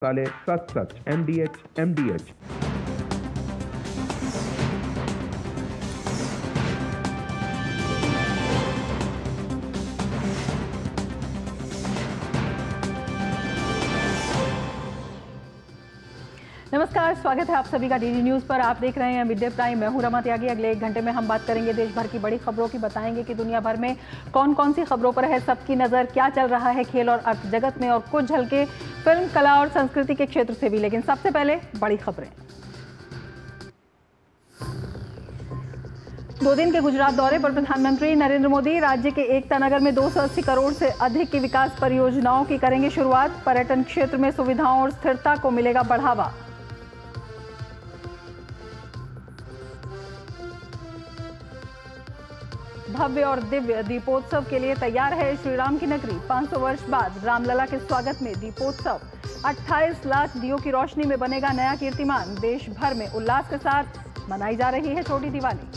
साले सच सच MDH नमस्कार, स्वागत है आप सभी का डीडी न्यूज पर। आप देख रहे हैं मिड डे प्राइम। मैं हूं रमा त्यागी। अगले 1 घंटे में हम बात करेंगे देश भर की बड़ी खबरों की। बताएंगे कि दुनिया भर में कौन कौन सी खबरों पर है सबकी नजर, क्या चल रहा है खेल और अर्थ जगत में, और कुछ झलके फिल्म, कला और संस्कृति के क्षेत्र से भी। लेकिन सबसे पहले बड़ी खबरें। 2 दिन के गुजरात दौरे पर प्रधानमंत्री नरेंद्र मोदी राज्य के एकता नगर में 280 करोड़ से अधिक की विकास परियोजनाओं की करेंगे शुरुआत। पर्यटन क्षेत्र में सुविधाओं और स्थिरता को मिलेगा बढ़ावा। भव्य और दिव्य दीपोत्सव के लिए तैयार है श्रीराम की नगरी। 500 वर्ष बाद रामलला के स्वागत में दीपोत्सव। 28 लाख दियों की रोशनी में बनेगा नया कीर्तिमान। देश भर में उल्लास के साथ मनाई जा रही है छोटी दिवाली।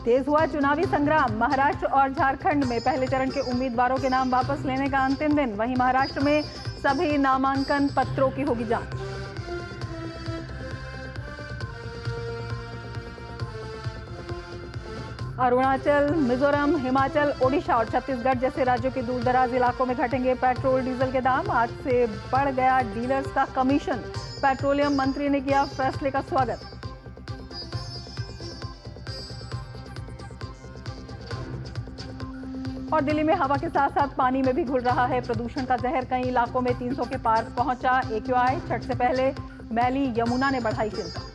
तेज हुआ चुनावी संग्राम। महाराष्ट्र और झारखंड में पहले चरण के उम्मीदवारों के नाम वापस लेने का अंतिम दिन। वहीं महाराष्ट्र में सभी नामांकन पत्रों की होगी जांच। अरुणाचल, मिजोरम, हिमाचल, ओडिशा और छत्तीसगढ़ जैसे राज्यों के दूरदराज इलाकों में घटेंगे पेट्रोल डीजल के दाम। आज से बढ़ गया डीलर्स का कमीशन। पेट्रोलियम मंत्री ने किया फैसले का स्वागत। और दिल्ली में हवा के साथ साथ पानी में भी घुल रहा है प्रदूषण का जहर। कई इलाकों में 300 के पार पहुंचा AQI। छठ से पहले मैली यमुना ने बढ़ाई चिंता।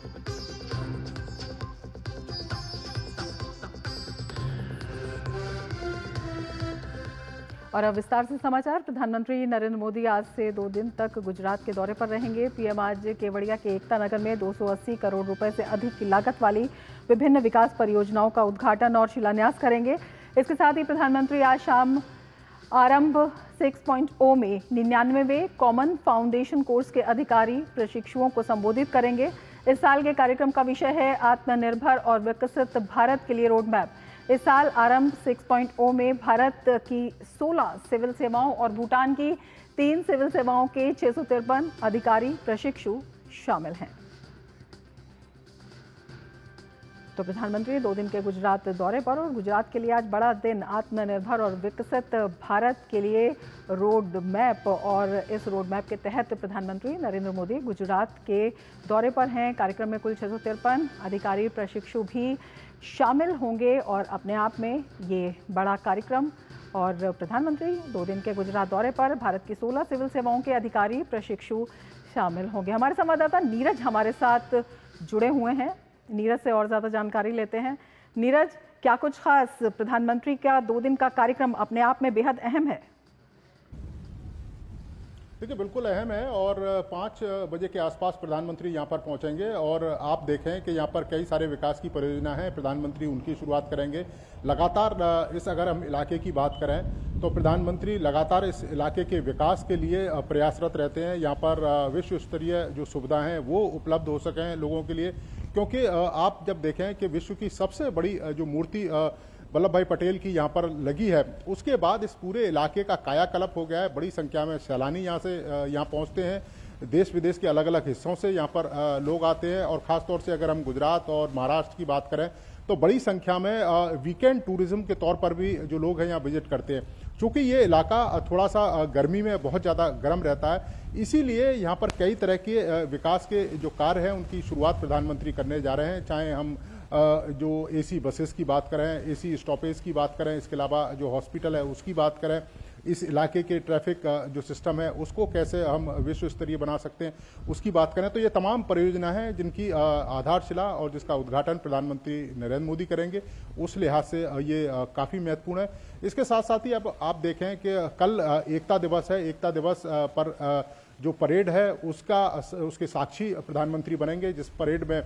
और अब विस्तार से समाचार। प्रधानमंत्री नरेंद्र मोदी आज से 2 दिन तक गुजरात के दौरे पर रहेंगे। पीएम आज केवड़िया के एकता नगर में 280 करोड़ रुपए से अधिक की लागत वाली विभिन्न विकास परियोजनाओं का उद्घाटन और शिलान्यास करेंगे। इसके साथ ही प्रधानमंत्री आज शाम आरंभ 6.0 में 99वें कॉमन फाउंडेशन कोर्स के अधिकारी प्रशिक्षुओं को संबोधित करेंगे। इस साल के कार्यक्रम का विषय है आत्मनिर्भर और विकसित भारत के लिए रोड मैप। इस साल आरंभ 6.0 में भारत की 16 सिविल सेवाओं और भूटान की 3 सिविल सेवाओं के 653 अधिकारी प्रशिक्षु शामिल हैं। तो प्रधानमंत्री 2 दिन के गुजरात दौरे पर, और गुजरात के लिए आज बड़ा दिन। आत्मनिर्भर और विकसित भारत के लिए रोड मैप, और इस रोड मैप के तहत प्रधानमंत्री नरेंद्र मोदी गुजरात के दौरे पर हैं। कार्यक्रम में कुल 653 अधिकारी प्रशिक्षु भी शामिल होंगे और अपने आप में ये बड़ा कार्यक्रम। और प्रधानमंत्री 2 दिन के गुजरात दौरे पर भारत की 16 सिविल सेवाओं के अधिकारी प्रशिक्षु शामिल होंगे। हमारे संवाददाता नीरज हमारे साथ जुड़े हुए हैं। नीरज से और ज़्यादा जानकारी लेते हैं। नीरज, क्या कुछ खास? प्रधानमंत्री का 2 दिन का कार्यक्रम अपने आप में बेहद अहम है। देखिए, बिल्कुल अहम है। और 5 बजे के आसपास प्रधानमंत्री यहाँ पर पहुँचेंगे और आप देखें कि यहाँ पर कई सारे विकास की परियोजना हैं। प्रधानमंत्री उनकी शुरुआत करेंगे। लगातार अगर हम इलाके की बात करें तो प्रधानमंत्री लगातार इस इलाके के विकास के लिए प्रयासरत रहते हैं। यहाँ पर विश्व स्तरीय जो सुविधाएं हैं वो उपलब्ध हो सकें लोगों के लिए, क्योंकि आप जब देखें कि विश्व की सबसे बड़ी जो मूर्ति वल्लभ भाई पटेल की यहाँ पर लगी है, उसके बाद इस पूरे इलाके का कायाकल्प हो गया है। बड़ी संख्या में सैलानी यहाँ पहुँचते हैं। देश विदेश के अलग अलग हिस्सों से यहाँ पर लोग आते हैं। और ख़ासतौर से अगर हम गुजरात और महाराष्ट्र की बात करें तो बड़ी संख्या में वीकेंड टूरिज्म के तौर पर भी जो लोग हैं यहाँ विजिट करते हैं। चूँकि ये इलाका थोड़ा सा गर्मी में बहुत ज़्यादा गर्म रहता है, इसीलिए यहाँ पर कई तरह के विकास के जो कार्य हैं उनकी शुरुआत प्रधानमंत्री करने जा रहे हैं। चाहे हम जो AC बसेस की बात करें, AC स्टॉपेज की बात करें, इसके अलावा जो हॉस्पिटल है उसकी बात करें, इस इलाके के ट्रैफिक जो सिस्टम है उसको कैसे हम विश्व स्तरीय बना सकते हैं उसकी बात करें, तो ये तमाम परियोजना है जिनकी आधारशिला और जिसका उद्घाटन प्रधानमंत्री नरेंद्र मोदी करेंगे। उस लिहाज से ये काफ़ी महत्वपूर्ण है। इसके साथ साथ ही अब आप देखें कि कल एकता दिवस है। एकता दिवस पर जो परेड है उसके साक्षी प्रधानमंत्री बनेंगे, जिस परेड में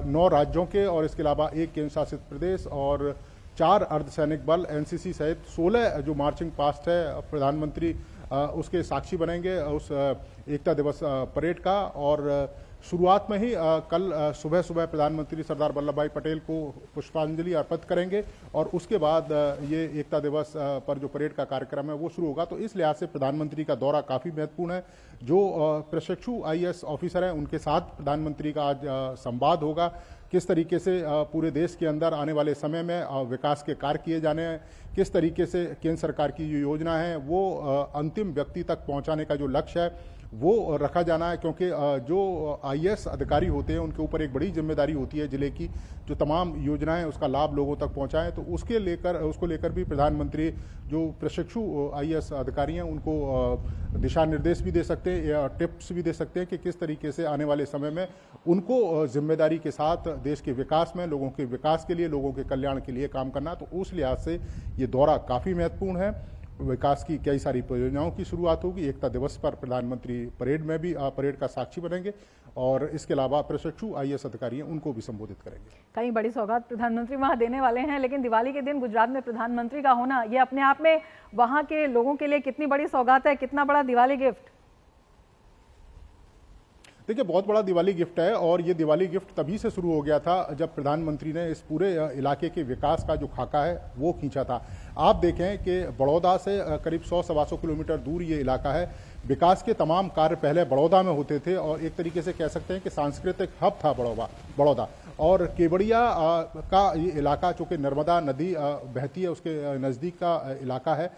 9 राज्यों के और इसके अलावा 1 केंद्र शासित प्रदेश और 4 अर्धसैनिक बल NCC सहित 16 जो मार्चिंग पास्ट है प्रधानमंत्री उसके साक्षी बनेंगे उस एकता दिवस परेड का। और शुरुआत में ही कल सुबह सुबह प्रधानमंत्री सरदार वल्लभ भाई पटेल को पुष्पांजलि अर्पित करेंगे और उसके बाद ये एकता दिवस पर जो परेड का कार्यक्रम है वो शुरू होगा। तो इस लिहाज से प्रधानमंत्री का दौरा काफ़ी महत्वपूर्ण है। जो प्रशिक्षु IAS ऑफिसर हैं उनके साथ प्रधानमंत्री का आज संवाद होगा। किस तरीके से पूरे देश के अंदर आने वाले समय में विकास के कार्य किए जाने हैं, किस तरीके से केंद्र सरकार की जो योजना है वो अंतिम व्यक्ति तक पहुंचाने का जो लक्ष्य है वो रखा जाना है। क्योंकि जो IAS अधिकारी होते हैं उनके ऊपर एक बड़ी जिम्मेदारी होती है जिले की जो तमाम योजनाएं उसका लाभ लोगों तक पहुंचाएं। तो उसको लेकर भी प्रधानमंत्री जो प्रशिक्षु IAS अधिकारी हैं उनको दिशा निर्देश भी दे सकते हैं या टिप्स भी दे सकते हैं कि किस तरीके से आने वाले समय में उनको जिम्मेदारी के साथ देश के विकास में, लोगों के विकास के लिए, लोगों के कल्याण के लिए काम करना। तो उस लिहाज से ये दौरा काफ़ी महत्वपूर्ण है। विकास की कई सारी परियोजनाओं की शुरुआत होगी। एकता दिवस पर प्रधानमंत्री परेड में भी परेड का साक्षी बनेंगे और इसके अलावा प्रशिक्षु IAS अधिकारी हैं उनको भी संबोधित करेंगे। कई बड़ी सौगात प्रधानमंत्री वहां देने वाले हैं, लेकिन दिवाली के दिन गुजरात में प्रधानमंत्री का होना ये अपने आप में वहां के लोगों के लिए कितनी बड़ी सौगात है, कितना बड़ा दिवाली गिफ्ट? देखिए, बहुत बड़ा दिवाली गिफ्ट है और ये दिवाली गिफ्ट तभी से शुरू हो गया था जब प्रधानमंत्री ने इस पूरे इलाके के विकास का जो खाका है वो खींचा था। आप देखें कि बड़ौदा से करीब 100-125 किलोमीटर दूर ये इलाका है। विकास के तमाम कार्य पहले बड़ौदा में होते थे और एक तरीके से कह सकते हैं कि सांस्कृतिक हब था बड़ौदा। और केवड़िया का ये इलाका चूँकि नर्मदा नदी बहती है उसके नज़दीक का इलाका है,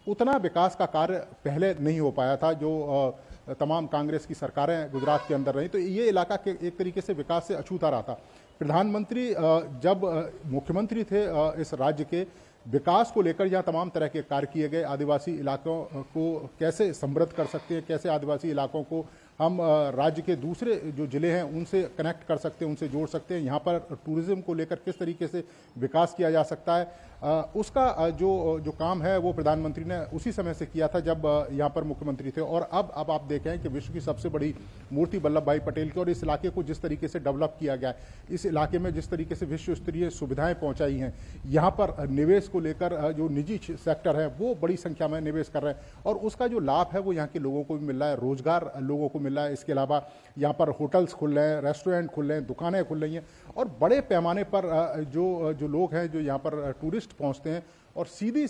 उतना विकास का कार्य पहले नहीं हो पाया था जो तमाम कांग्रेस की सरकारें गुजरात के अंदर रही। तो ये इलाका के एक तरीके से विकास से अछूता रहा था। प्रधानमंत्री जब मुख्यमंत्री थे इस राज्य के, विकास को लेकर यहाँ तमाम तरह के कार्य किए गए। आदिवासी इलाकों को कैसे समृद्ध कर सकते हैं, कैसे आदिवासी इलाकों को हम राज्य के दूसरे जो जिले हैं उनसे कनेक्ट कर सकते हैं, उनसे जोड़ सकते हैं। यहाँ पर टूरिज्म को लेकर किस तरीके से विकास किया जा सकता है, उसका जो काम है वो प्रधानमंत्री ने उसी समय से किया था जब यहाँ पर मुख्यमंत्री थे। और अब आप देखें कि विश्व की सबसे बड़ी मूर्ति वल्लभ भाई पटेल की, और इस इलाके को जिस तरीके से डेवलप किया गया है, इस इलाके में जिस तरीके से विश्व स्तरीय सुविधाएं पहुंचाई हैं, यहाँ पर निवेश को लेकर जो निजी सेक्टर है वो बड़ी संख्या में निवेश कर रहे हैं और उसका जो लाभ है वो यहाँ के लोगों को भी मिल रहा है, रोजगार लोगों को मिल रहा है। इसके अलावा यहाँ पर होटल्स खुल रहे हैं, रेस्टोरेंट खुल रहे हैं, दुकानें खुल रही हैं और बड़े पैमाने पर जो लोग हैं जो यहाँ पर टूरिस्ट पहुँचते हैं और सीधी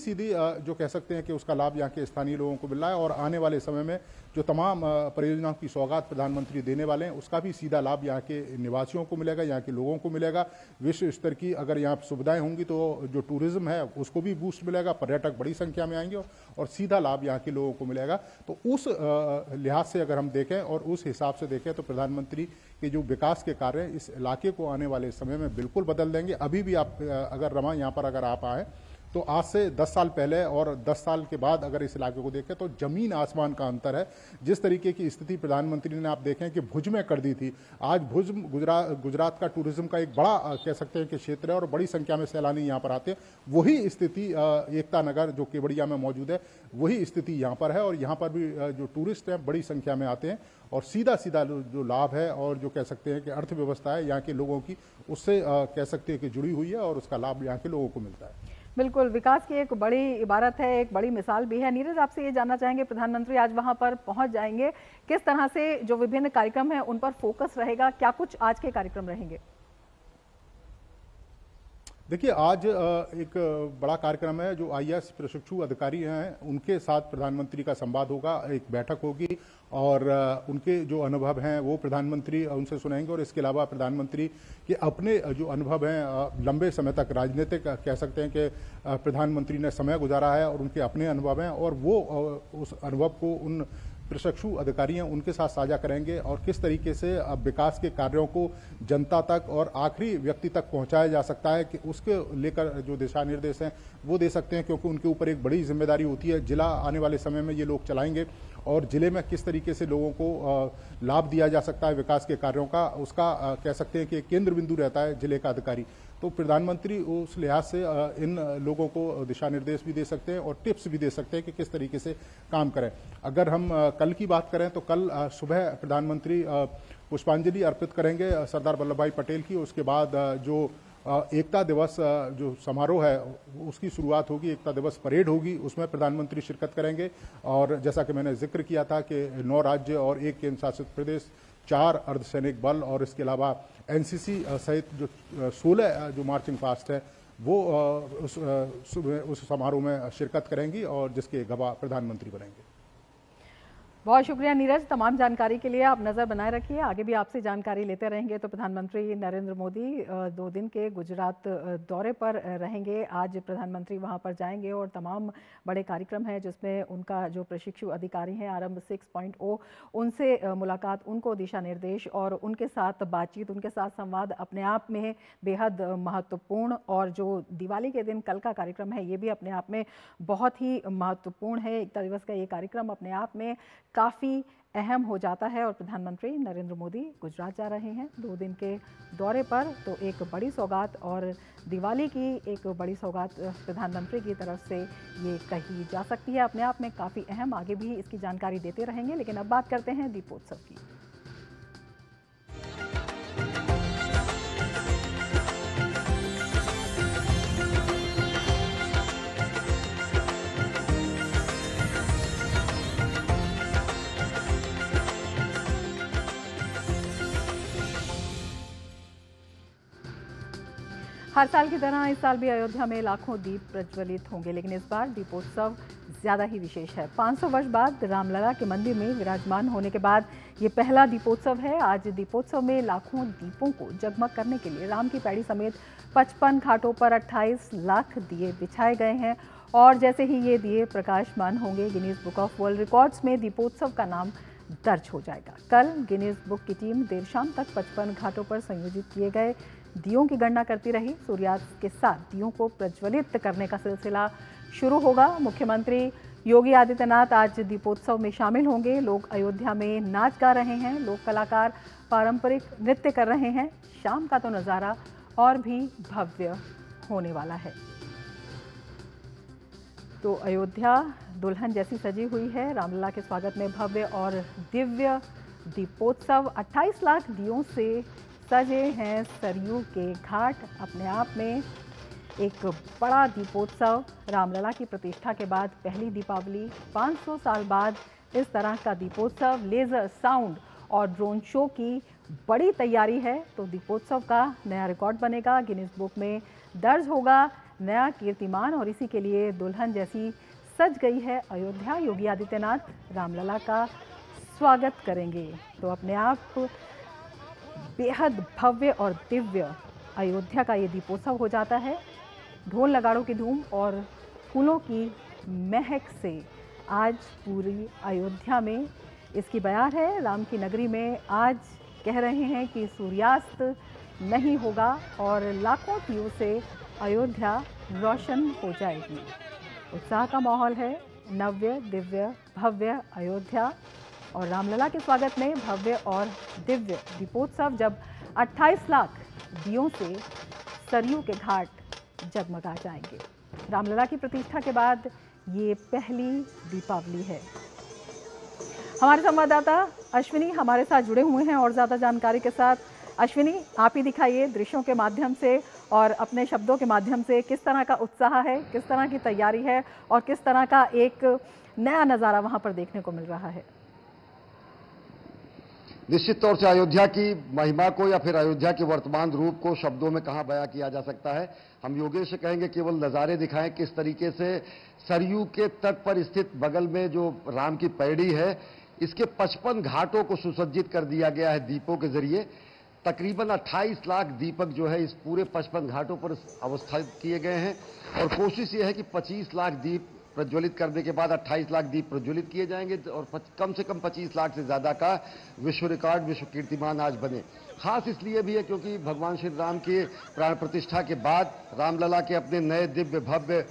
जो कह सकते हैं कि उसका लाभ यहाँ के स्थानीय लोगों को मिल रहा है। और आने वाले समय में जो तमाम परियोजनाओं की सौगात प्रधानमंत्री देने वाले हैं उसका भी सीधा लाभ यहाँ के निवासियों को मिलेगा, यहाँ के लोगों को मिलेगा। विश्व स्तर की अगर यहाँ सुविधाएं होंगी तो जो टूरिज्म है उसको भी बूस्ट मिलेगा, पर्यटक बड़ी संख्या में आएंगे और सीधा लाभ यहाँ के लोगों को मिलेगा। तो उस लिहाज से अगर हम देखें और उस हिसाब से देखें तो प्रधानमंत्री के जो विकास के कार्य इस इलाके को आने वाले समय में बिल्कुल बदल देंगे। अभी भी आप अगर रमा यहाँ पर अगर आप आए तो आज से 10 साल पहले और 10 साल के बाद अगर इस इलाके को देखें तो जमीन आसमान का अंतर है। जिस तरीके की स्थिति प्रधानमंत्री ने आप देखें कि भुज में कर दी थी, आज भुज गुजरात का टूरिज्म का एक बड़ा कह सकते हैं कि क्षेत्र है और बड़ी संख्या में सैलानी यहाँ पर आते हैं। वही स्थिति एकता नगर जो केवड़िया में मौजूद है वही स्थिति यहाँ पर है और यहाँ पर भी जो टूरिस्ट हैं बड़ी संख्या में आते हैं और सीधा जो लाभ है और जो कह सकते हैं कि अर्थव्यवस्था है यहाँ के लोगों की उससे कह सकते हैं कि जुड़ी हुई है और उसका लाभ यहाँ के लोगों को मिलता है। बिल्कुल, विकास की एक बड़ी इबारत है, एक बड़ी मिसाल भी है। नीरज, आपसे ये जानना चाहेंगे, प्रधानमंत्री आज वहां पर पहुंच जाएंगे, किस तरह से जो विभिन्न कार्यक्रम हैं उन पर फोकस रहेगा, क्या कुछ आज के कार्यक्रम रहेंगे? देखिए, आज एक बड़ा कार्यक्रम है। जो IAS प्रशिक्षु अधिकारी हैं उनके साथ प्रधानमंत्री का संवाद होगा, एक बैठक होगी और उनके जो अनुभव हैं वो प्रधानमंत्री उनसे सुनेंगे। और इसके अलावा प्रधानमंत्री के अपने जो अनुभव हैं, लंबे समय तक राजनीतिक कह सकते हैं कि प्रधानमंत्री ने समय गुजारा है और उनके अपने अनुभव हैं और वो उस अनुभव को उन प्रशिक्षु अधिकारी हैं उनके साथ साझा करेंगे और किस तरीके से अब विकास के कार्यों को जनता तक और आखिरी व्यक्ति तक पहुंचाया जा सकता है कि उसके लेकर जो दिशा निर्देश हैं वो दे सकते हैं। क्योंकि उनके ऊपर एक बड़ी जिम्मेदारी होती है। जिला आने वाले समय में ये लोग चलाएंगे और जिले में किस तरीके से लोगों को लाभ दिया जा सकता है विकास के कार्यों का, उसका कह सकते हैं कि केंद्र बिंदु रहता है जिले का अधिकारी। तो प्रधानमंत्री उस लिहाज से इन लोगों को दिशा निर्देश भी दे सकते हैं और टिप्स भी दे सकते हैं कि किस तरीके से काम करें। अगर हम कल की बात करें तो कल सुबह प्रधानमंत्री पुष्पांजलि अर्पित करेंगे सरदार वल्लभ भाई पटेल की। उसके बाद जो एकता दिवस जो समारोह है उसकी शुरुआत होगी, एकता दिवस परेड होगी, उसमें प्रधानमंत्री शिरकत करेंगे। और जैसा कि मैंने जिक्र किया था कि 9 राज्य और 1 केंद्र शासित प्रदेश 4 अर्धसैनिक बल और इसके अलावा एनसीसी सहित जो 16 जो मार्चिंग पास्ट है वो उस समारोह में शिरकत करेंगी और जिसके गवाह प्रधानमंत्री बनेंगे। बहुत शुक्रिया नीरज, तमाम जानकारी के लिए आप नज़र बनाए रखिए, आगे भी आपसे जानकारी लेते रहेंगे। तो प्रधानमंत्री नरेंद्र मोदी 2 दिन के गुजरात दौरे पर रहेंगे। आज प्रधानमंत्री वहां पर जाएंगे और तमाम बड़े कार्यक्रम हैं जिसमें उनका जो प्रशिक्षु अधिकारी हैं आरंभ 6.0 उनसे मुलाकात, उनको दिशा निर्देश और उनके साथ बातचीत, उनके साथ संवाद अपने आप में बेहद महत्वपूर्ण। और जो दिवाली के दिन कल का कार्यक्रम है ये भी अपने आप में बहुत ही महत्वपूर्ण है। एकता दिवस का ये कार्यक्रम अपने आप में काफ़ी अहम हो जाता है और प्रधानमंत्री नरेंद्र मोदी गुजरात जा रहे हैं 2 दिन के दौरे पर, तो एक बड़ी सौगात और दिवाली की एक बड़ी सौगात प्रधानमंत्री की तरफ से ये कही जा सकती है, अपने आप में काफ़ी अहम। आगे भी इसकी जानकारी देते रहेंगे, लेकिन अब बात करते हैं दीपोत्सव की। हर साल की तरह इस साल भी अयोध्या में लाखों दीप प्रज्वलित होंगे, लेकिन इस बार दीपोत्सव ज़्यादा ही विशेष है। 500 वर्ष बाद रामलला के मंदिर में विराजमान होने के बाद ये पहला दीपोत्सव है। आज दीपोत्सव में लाखों दीपों को जगमग करने के लिए राम की पैड़ी समेत 55 घाटों पर 28 लाख दिए बिछाए गए हैं और जैसे ही ये दिए प्रकाशमान होंगे, Guinness book of world records में दीपोत्सव का नाम दर्ज हो जाएगा। कल गिनीज बुक की टीम देर शाम तक 55 घाटों पर संयोजित किए गए दियों की गणना करती रही। सूर्यास्त के साथ दियों को प्रज्वलित करने का सिलसिला शुरू होगा। मुख्यमंत्री योगी आदित्यनाथ आज दीपोत्सव में शामिल होंगे। लोग अयोध्या में नाच गा रहे हैं, लोक कलाकार पारंपरिक नृत्य कर रहे हैं। शाम का तो नज़ारा और भी भव्य होने वाला है। तो अयोध्या दुल्हन जैसी सजी हुई है। रामलला के स्वागत में भव्य और दिव्य दीपोत्सव 28 लाख दियों से सजे हैं सरयू के घाट। अपने आप में एक बड़ा दीपोत्सव। रामलला की प्रतिष्ठा के बाद पहली दीपावली, 500 साल बाद इस तरह का दीपोत्सव, लेज़र साउंड और ड्रोन शो की बड़ी तैयारी है। तो दीपोत्सव का नया रिकॉर्ड बनेगा, गिनीज बुक में दर्ज होगा नया कीर्तिमान और इसी के लिए दुल्हन जैसी सज गई है अयोध्या। योगी आदित्यनाथ रामलला का स्वागत करेंगे। तो अपने आप बेहद भव्य और दिव्य अयोध्या का ये दीपोत्सव हो जाता है। ढोल नगाड़ों की धूम और फूलों की महक से आज पूरी अयोध्या में इसकी बयार है। राम की नगरी में आज कह रहे हैं कि सूर्यास्त नहीं होगा और लाखों दियों से अयोध्या रोशन हो जाएगी। उत्साह का माहौल है। नव्य दिव्य भव्य अयोध्या और रामलला के स्वागत में भव्य और दिव्य दीपोत्सव, जब 28 लाख दियों से सरयू के घाट जगमगा जाएंगे। रामलला की प्रतिष्ठा के बाद ये पहली दीपावली है। हमारे संवाददाता अश्विनी हमारे साथ जुड़े हुए हैं और ज़्यादा जानकारी के साथ। अश्विनी, आप ही दिखाइए दृश्यों के माध्यम से और अपने शब्दों के माध्यम से किस तरह का उत्साह है, किस तरह की तैयारी है और किस तरह का एक नया नज़ारा वहाँ पर देखने को मिल रहा है। निश्चित तौर से अयोध्या की महिमा को या फिर अयोध्या के वर्तमान रूप को शब्दों में कहाँ बयां किया जा सकता है। हम योगेश से कहेंगे केवल नज़ारे दिखाएं किस तरीके से सरयू के तट पर स्थित बगल में जो राम की पैड़ी है इसके 55 घाटों को सुसज्जित कर दिया गया है दीपों के जरिए। तकरीबन 28 लाख दीपक जो है इस पूरे 55 घाटों पर अवस्थित किए गए हैं और कोशिश ये है कि 25 लाख दीप प्रज्वलित करने के बाद 28 लाख दीप प्रज्वलित किए जाएंगे और कम से कम 25 लाख से ज़्यादा का विश्व रिकॉर्ड, विश्व कीर्तिमान आज बने। खास इसलिए भी है क्योंकि भगवान श्री राम के प्राण प्रतिष्ठा के बाद रामलला के अपने नए दिव्य भव्य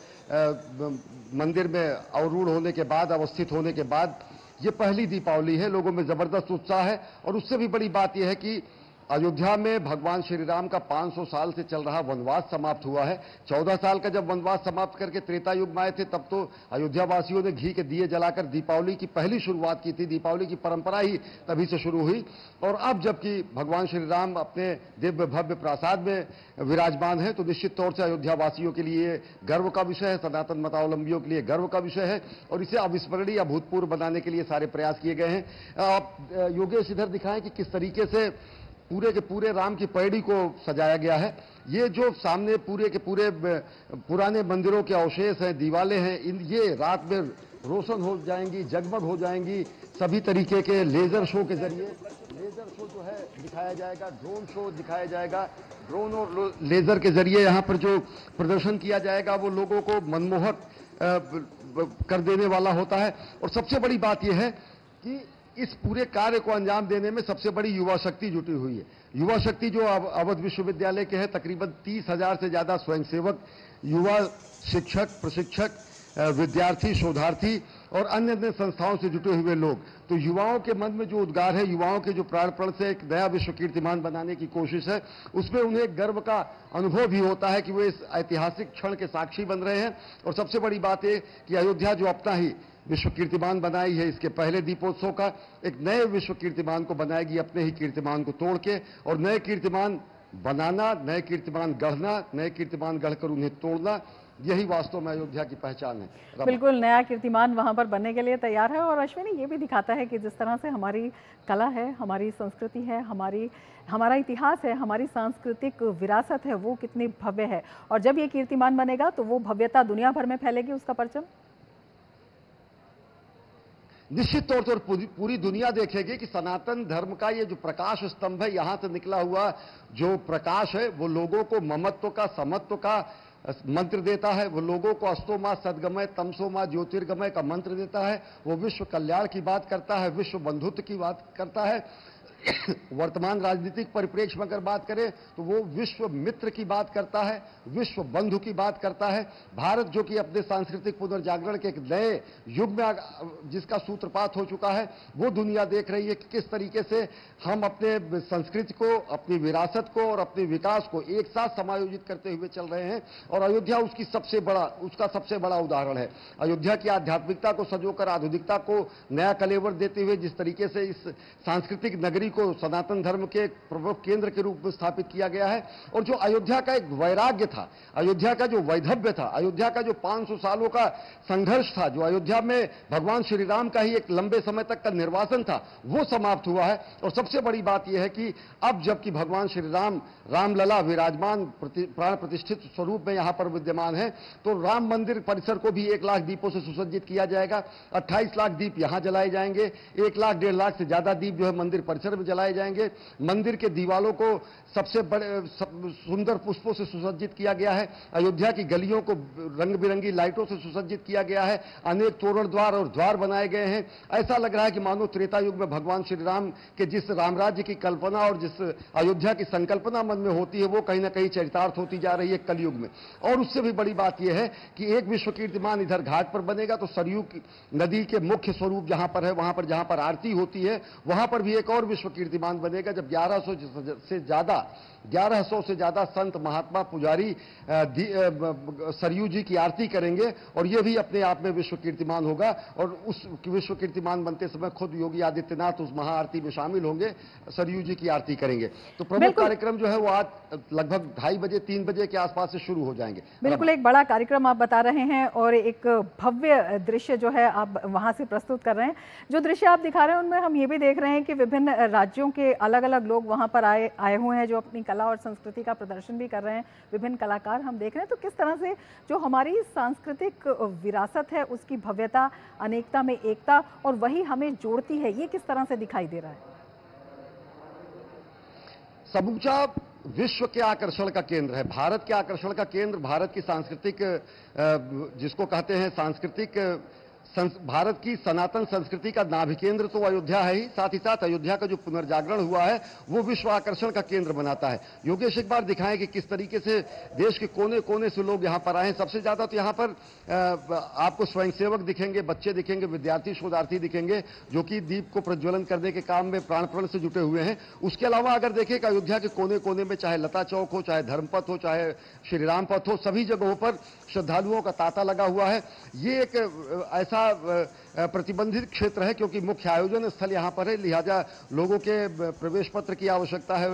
मंदिर में आरूढ़ होने के बाद, अवस्थित होने के बाद ये पहली दीपावली है। लोगों में ज़बरदस्त उत्साह है और उससे भी बड़ी बात यह है कि अयोध्या में भगवान श्री राम का 500 साल से चल रहा वनवास समाप्त हुआ है। 14 साल का जब वनवास समाप्त करके त्रेता युग में आए थे, तब तो अयोध्या वासियों ने घी के दिए जलाकर दीपावली की पहली शुरुआत की थी। दीपावली की परंपरा ही तभी से शुरू हुई। और अब जबकि भगवान श्री राम अपने दिव्य भव्य प्रासाद में विराजमान है, तो निश्चित तौर से अयोध्या वासियों के लिए गर्व का विषय है, सनातन मतावलंबियों के लिए गर्व का विषय है, और इसे अविस्मरणीय अभूतपूर्व बनाने के लिए सारे प्रयास किए गए हैं। आप योगेश इधर दिखाएं कि किस तरीके से पूरे के पूरे राम की पैड़ी को सजाया गया है। ये जो सामने पूरे के पूरे पुराने मंदिरों के अवशेष हैं, दीवारें हैं, ये रात में रोशन हो जाएंगी, जगमग हो जाएंगी। सभी तरीके के लेजर शो के जरिए, लेजर शो जो है दिखाया जाएगा, ड्रोन शो दिखाया जाएगा। ड्रोन और लेजर के जरिए यहाँ पर जो प्रदर्शन किया जाएगा वो लोगों को मनमोहक कर देने वाला होता है। और सबसे बड़ी बात यह है कि इस पूरे कार्य को अंजाम देने में सबसे बड़ी युवा शक्ति जुटी हुई है। युवा शक्ति जो अवध विश्वविद्यालय के है, तकरीबन 30,000 से ज्यादा स्वयंसेवक, युवा शिक्षक, प्रशिक्षक, विद्यार्थी, शोधार्थी और अन्य अन्य संस्थाओं से जुटे हुए लोग। तो युवाओं के मन में जो उद्गार है, युवाओं के जो प्राणपण से एक नया विश्व कीर्तिमान बनाने की कोशिश है, उसमें उन्हें गर्व का अनुभव भी होता है कि वे इस ऐतिहासिक क्षण के साक्षी बन रहे हैं। और सबसे बड़ी बात है कि अयोध्या जो अपना ही विश्व कीर्तिमान बनाई है, इसके पहले दीपोत्सव का एक नए विश्व कीर्तिमान को बनाएगी, अपने ही कीर्तिमान को तोड़ के। और नए कीर्तिमान बनाना, नए कीर्तिमान गढ़ना, नए कीर्तिमान गढ़कर उन्हें तोड़ना, यही वास्तव में अयोध्या की पहचान है। बिल्कुल, नया कीर्तिमान वहां पर बनने के लिए तैयार है। और अश्विनी, ये भी दिखाता है कि जिस तरह से हमारी कला है, हमारी संस्कृति है, हमारा इतिहास है, हमारी सांस्कृतिक विरासत है, वो कितनी भव्य है। और जब ये कीर्तिमान बनेगा तो वो भव्यता दुनिया भर में फैलेगी, उसका परचम। निश्चित तौर पर पूरी दुनिया देखेगी कि सनातन धर्म का ये जो प्रकाश स्तंभ है, यहां से निकला हुआ जो प्रकाश है, वो लोगों को ममत्व का, समत्व का मंत्र देता है। वो लोगों को अस्तो मां सद्गमय तमसो मां ज्योतिर्गमय का मंत्र देता है। वो विश्व कल्याण की बात करता है, विश्व बंधुत्व की बात करता है। वर्तमान राजनीतिक परिप्रेक्ष्य में अगर बात करें तो वो विश्व मित्र की बात करता है, विश्व बंधु की बात करता है। भारत जो कि अपने सांस्कृतिक पुनर्जागरण के एक नए युग में जिसका सूत्रपात हो चुका है, वो दुनिया देख रही है कि किस तरीके से हम अपने संस्कृति को, अपनी विरासत को और अपने विकास को एक साथ समायोजित करते हुए चल रहे हैं। और अयोध्या उसका सबसे बड़ा उदाहरण है। अयोध्या की आध्यात्मिकता को संजोकर आधुनिकता को नया कलेवर देते हुए जिस तरीके से इस सांस्कृतिक नगरी को सनातन धर्म के प्रमुख केंद्र के रूप में स्थापित किया गया है। और जो अयोध्या का एक वैराग्य था, अयोध्या का जो वैधव्य था, अयोध्या का जो 500 सालों का संघर्ष था, जो अयोध्या में भगवान श्री राम का ही एक लंबे समय तक का निर्वासन था, वो समाप्त हुआ है। और सबसे बड़ी बात यह है कि अब जबकि भगवान श्री राम, रामलला विराजमान प्राण प्रतिष्ठित स्वरूप में यहां पर विद्यमान है, तो राम मंदिर परिसर को भी 1 लाख दीपों से सुसज्जित किया जाएगा। 28 लाख दीप यहां जलाए जाएंगे। 1 लाख 1.5 लाख से ज्यादा दीप जो है मंदिर परिसर में जलाए जाएंगे। मंदिर के दीवालों को सबसे बड़े सुंदर पुष्पों से सुसज्जित किया गया है। अयोध्या की गलियों को रंग बिरंगी लाइटों से सुसज्जित किया गया है। अनेक तोरण द्वार और द्वार बनाए गए हैं। ऐसा लग रहा है कि मानो त्रेता युग में भगवान श्री राम के जिस रामराज्य की कल्पना और जिस अयोध्या की संकल्पना मन में होती है, वो कहीं ना कहीं चरितार्थ होती जा रही है कलयुग में। और उससे भी बड़ी बात यह है कि एक विश्व कीर्तिमान इधर घाट पर बनेगा, तो सरयू नदी के मुख्य स्वरूप जहां पर है, वहां पर जहां पर आरती होती है, वहां पर भी एक और विश्व कीर्तिमान बनेगा, जब 1100 से ज्यादा संत, महात्मा, पुजारी सरयू जी की आरती करेंगे। और यह भी अपने आप में विश्व कीर्तिमान होगा। और उस विश्व कीर्तिमान बनते समय खुद योगी आदित्यनाथ उस महाआरती में शामिल होंगे, सरयू जी की आरती करेंगे। तो प्रमुख कार्यक्रम जो है वो आज लगभग 2:30 बजे 3 बजे के आसपास से शुरू हो जाएंगे। बिल्कुल, एक बड़ा कार्यक्रम आप बता रहे हैं और एक भव्य दृश्य जो है आप वहां से प्रस्तुत कर रहे हैं। जो दृश्य आप दिखा रहे हैं उनमें हम ये भी देख रहे हैं कि विभिन्न राज्यों के अलग अलग लोग वहां पर आए हुए हैं, जो अपनी कला और संस्कृति का प्रदर्शन भी कर रहे हैं। विभिन्न कलाकार हम देख रहे हैं। तो किस तरह से जो हमारी सांस्कृतिक विरासत है, उसकी भव्यता, अनेकता में एकता, और वही हमें जोड़ती है, ये किस तरह से दिखाई दे रहा है? समूचा विश्व के आकर्षण का केंद्र है, भारत के आकर्षण का केंद्र, भारत की सांस्कृतिक, जिसको कहते हैं सांस्कृतिक भारत की सनातन संस्कृति का नाभि केंद्र तो अयोध्या है ही, साथ ही साथ अयोध्या का जो पुनर्जागरण हुआ है वो विश्व आकर्षण का केंद्र बनाता है। योगेश एक बार दिखाएं कि किस तरीके से देश के कोने कोने से लोग यहां पर आए हैं। सबसे ज्यादा तो यहां पर आपको स्वयंसेवक दिखेंगे, बच्चे दिखेंगे, विद्यार्थी शोधार्थी दिखेंगे जो कि दीप को प्रज्वलन करने के काम में प्राणपण से जुटे हुए हैं। उसके अलावा अगर देखें कि अयोध्या के कोने कोने में चाहे लता चौक हो, चाहे धर्मपथ हो, चाहे श्री राम पथ हो, सभी जगहों पर श्रद्धालुओं का तांता लगा हुआ है। ये एक ऐसा प्रतिबंधित क्षेत्र है क्योंकि मुख्य आयोजन स्थल यहां पर है, लिहाजा लोगों के प्रवेश पत्र की आवश्यकता है,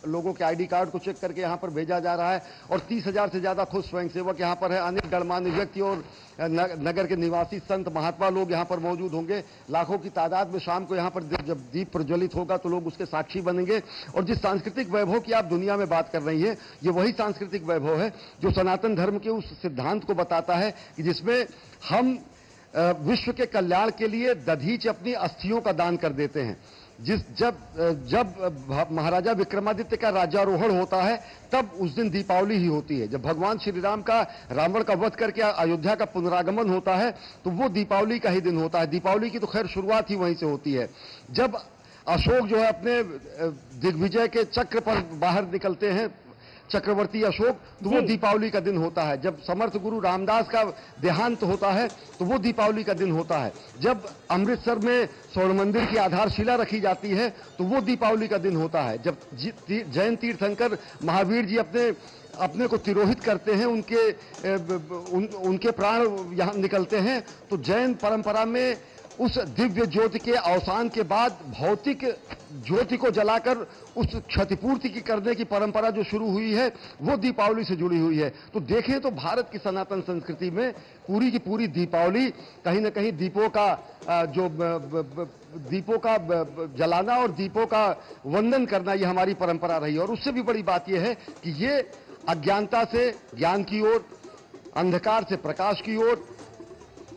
लोगों के आईडी कार्ड को चेक करके यहां पर भेजा जा रहा है और 30,000 से ज्यादा खुद स्वयंसेवक यहां पर है। अनेक गणमान्य व्यक्ति और नगर के निवासी संत महात्मा लोग यहां पर मौजूद होंगे। लाखों की तादाद में शाम को यहां पर जब दीप प्रज्वलित होगा तो लोग उसके साक्षी बनेंगे। और जिस सांस्कृतिक वैभव की आप दुनिया में बात कर रही है, ये वही सांस्कृतिक वैभव है जो सनातन धर्म के उस सिद्धांत को बताता है कि जिसमें हम विश्व के कल्याण के लिए दधीच अपनी अस्थियों का दान कर देते हैं। जब महाराजा विक्रमादित्य का राज्यारोहण होता है तब उस दिन दीपावली ही होती है। जब भगवान श्री राम का रावण का वध करके अयोध्या का पुनरागमन होता है तो वो दीपावली का ही दिन होता है। दीपावली की तो खैर शुरुआत ही वहीं से होती है। जब अशोक जो है अपने दिग्विजय के चक्र पर बाहर निकलते हैं, चक्रवर्ती अशोक, तो वो दीपावली का दिन होता है। जब समर्थ गुरु रामदास का देहांत होता है तो वो दीपावली का दिन होता है। जब अमृतसर में स्वर्ण मंदिर की आधारशिला रखी जाती है तो वो दीपावली का दिन होता है। जब जैन तीर्थंकर महावीर जी अपने को तिरोहित करते हैं, उनके प्राण यहां निकलते हैं, तो जैन परंपरा में उस दिव्य ज्योति के अवसान के बाद भौतिक ज्योति को जलाकर उस क्षतिपूर्ति की करने की परंपरा जो शुरू हुई है वो दीपावली से जुड़ी हुई है। तो देखें तो भारत की सनातन संस्कृति में पूरी की पूरी दीपावली कहीं ना कहीं दीपों का जलाना और दीपों का वंदन करना ये हमारी परंपरा रही है। और उससे भी बड़ी बात यह है कि ये अज्ञानता से ज्ञान की ओर, अंधकार से प्रकाश की ओर,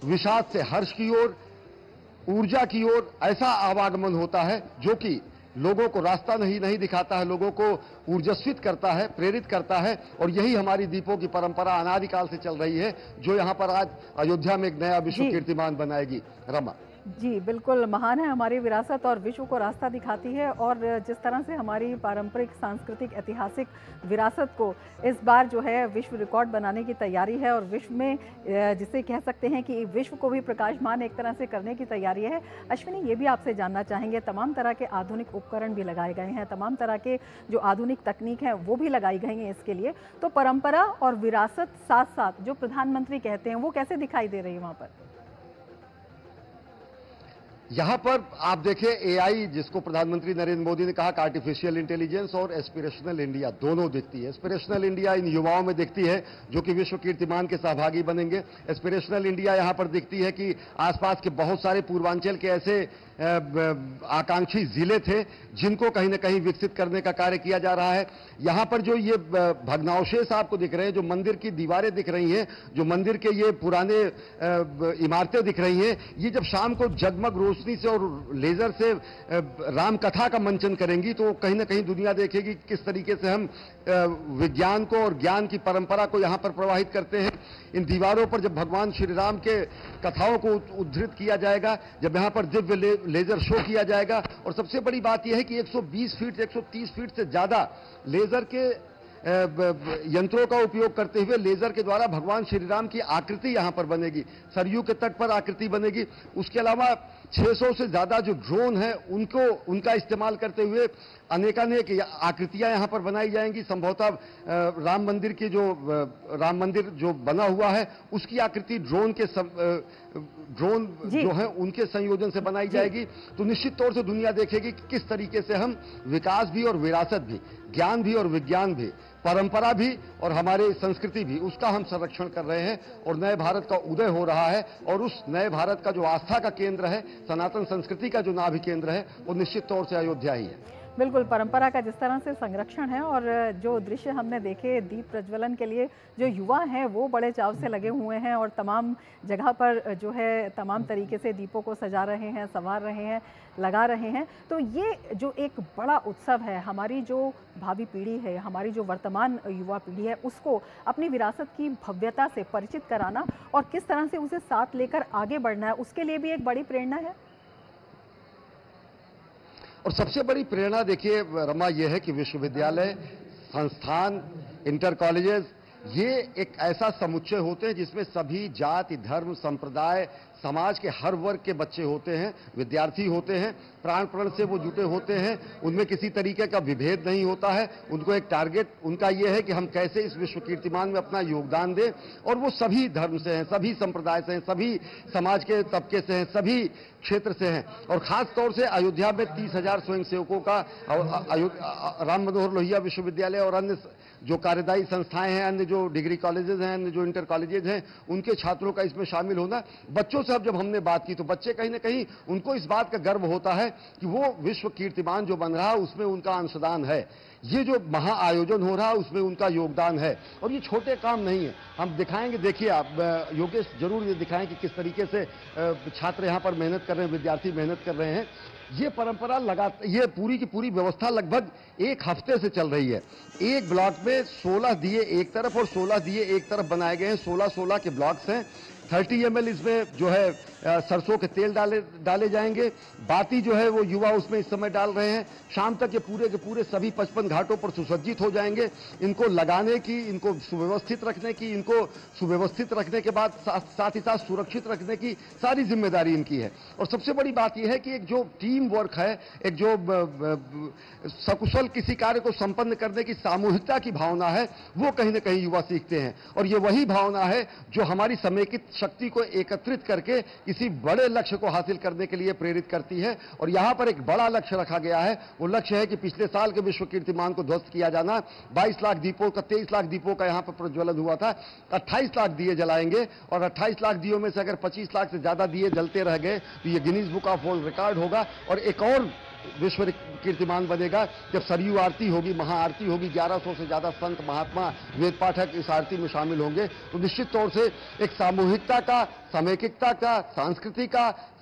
विषाद से हर्ष की ओर, ऊर्जा की ओर ऐसा आवागमन होता है जो कि लोगों को रास्ता नहीं दिखाता है, लोगों को ऊर्जस्वित करता है, प्रेरित करता है। और यही हमारी दीपों की परंपरा अनादिकाल से चल रही है जो यहां पर आज अयोध्या में एक नया विश्व कीर्तिमान बनाएगी। रमा जी बिल्कुल, महान है हमारी विरासत और विश्व को रास्ता दिखाती है। और जिस तरह से हमारी पारंपरिक, सांस्कृतिक, ऐतिहासिक विरासत को इस बार जो है विश्व रिकॉर्ड बनाने की तैयारी है और विश्व में जिसे कह सकते हैं कि विश्व को भी प्रकाशमान एक तरह से करने की तैयारी है। अश्विनी, ये भी आपसे जानना चाहेंगे, तमाम तरह के आधुनिक उपकरण भी लगाए गए हैं, तमाम तरह के जो आधुनिक तकनीक है वो भी लगाई गई हैं इसके लिए, तो परंपरा और विरासत साथ साथ जो प्रधानमंत्री कहते हैं वो कैसे दिखाई दे रही है वहाँ पर? यहां पर आप देखें एआई, जिसको प्रधानमंत्री नरेंद्र मोदी ने कहा कि आर्टिफिशियल इंटेलिजेंस और एस्पिरेशनल इंडिया दोनों दिखती है। एस्पिरेशनल इंडिया इन युवाओं में दिखती है जो कि विश्व कीर्तिमान के सहभागी बनेंगे। एस्पिरेशनल इंडिया यहां पर दिखती है कि आसपास के बहुत सारे पूर्वांचल के ऐसे आकांक्षी जिले थे जिनको कहीं ना कहीं विकसित करने का कार्य किया जा रहा है। यहां पर जो ये भग्नावशेष आपको दिख रहे हैं, जो मंदिर की दीवारें दिख रही हैं, जो मंदिर के ये पुराने इमारतें दिख रही हैं, ये जब शाम को जगमग रोशनी से और लेजर से राम कथा का मंचन करेंगी तो कहीं ना कहीं दुनिया देखेगी किस तरीके से हम विज्ञान को और ज्ञान की परंपरा को यहां पर प्रवाहित करते हैं। इन दीवारों पर जब भगवान श्री राम के कथाओं को उद्धृत किया जाएगा, जब यहां पर दिव्य लेजर शो किया जाएगा, और सबसे बड़ी बात यह है कि 120 फीट 130 फीट से ज्यादा लेजर के यंत्रों का उपयोग करते हुए लेजर के द्वारा भगवान श्री राम की आकृति यहां पर बनेगी, सरयू के तट पर आकृति बनेगी। उसके अलावा 600 से ज्यादा जो ड्रोन है उनका इस्तेमाल करते हुए अनेकानेक आकृतियां यहां पर बनाई जाएंगी। संभवतः राम मंदिर जो बना हुआ है उसकी आकृति ड्रोन जो है उनके संयोजन से बनाई जाएगी। तो निश्चित तौर से दुनिया देखेगी कि किस तरीके से हम विकास भी और विरासत भी, ज्ञान भी और विज्ञान भी, परंपरा भी और हमारे संस्कृति भी, उसका हम संरक्षण कर रहे हैं। और नए भारत का उदय हो रहा है और उस नए भारत का जो आस्था का केंद्र है, सनातन संस्कृति का जो नाभि केंद्र है, वो निश्चित तौर से अयोध्या ही है। बिल्कुल, परंपरा का जिस तरह से संरक्षण है और जो दृश्य हमने देखे दीप प्रज्वलन के लिए जो युवा हैं वो बड़े चाव से लगे हुए हैं और तमाम जगह पर जो है तमाम तरीके से दीपों को सजा रहे हैं, संवार रहे हैं, लगा रहे हैं। तो ये जो एक बड़ा उत्सव है, हमारी जो भावी पीढ़ी है, हमारी जो वर्तमान युवा पीढ़ी है, उसको अपनी विरासत की भव्यता से परिचित कराना और किस तरह से उसे साथ लेकर आगे बढ़ना है, उसके लिए भी एक बड़ी प्रेरणा है। और सबसे बड़ी प्रेरणा देखिए रमा यह है कि विश्वविद्यालय, संस्थान, इंटर कॉलेजेस ये एक ऐसा समुच्चय होते हैं जिसमें सभी जाति, धर्म, संप्रदाय, समाज के हर वर्ग के बच्चे होते हैं, विद्यार्थी होते हैं, प्राण प्रण से वो जुटे होते हैं, उनमें किसी तरीके का विभेद नहीं होता है। उनको एक टारगेट उनका ये है कि हम कैसे इस विश्व कीर्तिमान में अपना योगदान दें, और वो सभी धर्म से हैं, सभी संप्रदाय से हैं, सभी समाज के तबके से हैं, सभी क्षेत्र से हैं। और खास तौर से अयोध्या में 30,000 स्वयंसेवकों का राम मनोहर लोहिया विश्वविद्यालय और अन्य जो कार्यदायी संस्थाएं हैं, अन्य जो डिग्री कॉलेजेस हैं, अन्य जो इंटर कॉलेजेस हैं, उनके छात्रों का इसमें शामिल होना। बच्चों से अब जब हमने बात की तो बच्चे कहीं ना कहीं उनको इस बात का गर्व होता है कि वो विश्व कीर्तिमान जो बन रहा है उसमें उनका अंशदान है, ये जो महा आयोजन हो रहा है उसमें उनका योगदान है। और ये छोटे काम नहीं है, हम दिखाएंगे। देखिए आप योगेश जरूर ये दिखाएं कि किस तरीके से छात्र यहाँ पर मेहनत कर रहे हैं, विद्यार्थी मेहनत कर रहे हैं। ये परंपरा ये पूरी की पूरी व्यवस्था लगभग एक हफ्ते से चल रही है। एक ब्लॉक में 16 दिए एक तरफ और 16 दिए एक तरफ बनाए गए हैं। 16-16 के ब्लॉक्स हैं। 30 ml इसमें जो है सरसों के तेल डाले जाएंगे। बाती जो है वो युवा उसमें इस समय डाल रहे हैं। शाम तक ये पूरे के पूरे सभी 55 घाटों पर सुसज्जित हो जाएंगे। इनको लगाने की, इनको सुव्यवस्थित रखने की, इनको सुव्यवस्थित रखने के बाद साथ ही साथ सुरक्षित रखने की सारी जिम्मेदारी इनकी है। और सबसे बड़ी बात यह है कि एक जो टीम वर्क है, एक जो सकुशल किसी कार्य को संपन्न करने की सामूहिकता की भावना है, वो कहीं ना कहीं युवा सीखते हैं। और ये वही भावना है जो हमारी समेकित शक्ति को एकत्रित करके किसी बड़े लक्ष्य को हासिल करने के लिए प्रेरित करती है। और यहां पर एक बड़ा लक्ष्य रखा गया है। वो लक्ष्य है कि पिछले साल के विश्व कीर्तिमान को ध्वस्त किया जाना। 22 लाख दीपों का, 23 लाख दीपों का यहां पर प्रज्वलन हुआ था। 28 लाख दिए जलाएंगे और 28 लाख दियों में से अगर 25 लाख से ज्यादा दिए जलते रह गए तो ये Guinness book of world record होगा। और एक और विश्व कीर्तिमान बनेगा जब सरयू आरती होगी, महाआरती होगी। 1100 से ज्यादा संत, महात्मा, वेद पाठक इस आरती में शामिल होंगे। तो निश्चित तौर से एक सामूहिकता का, समेकिकता का,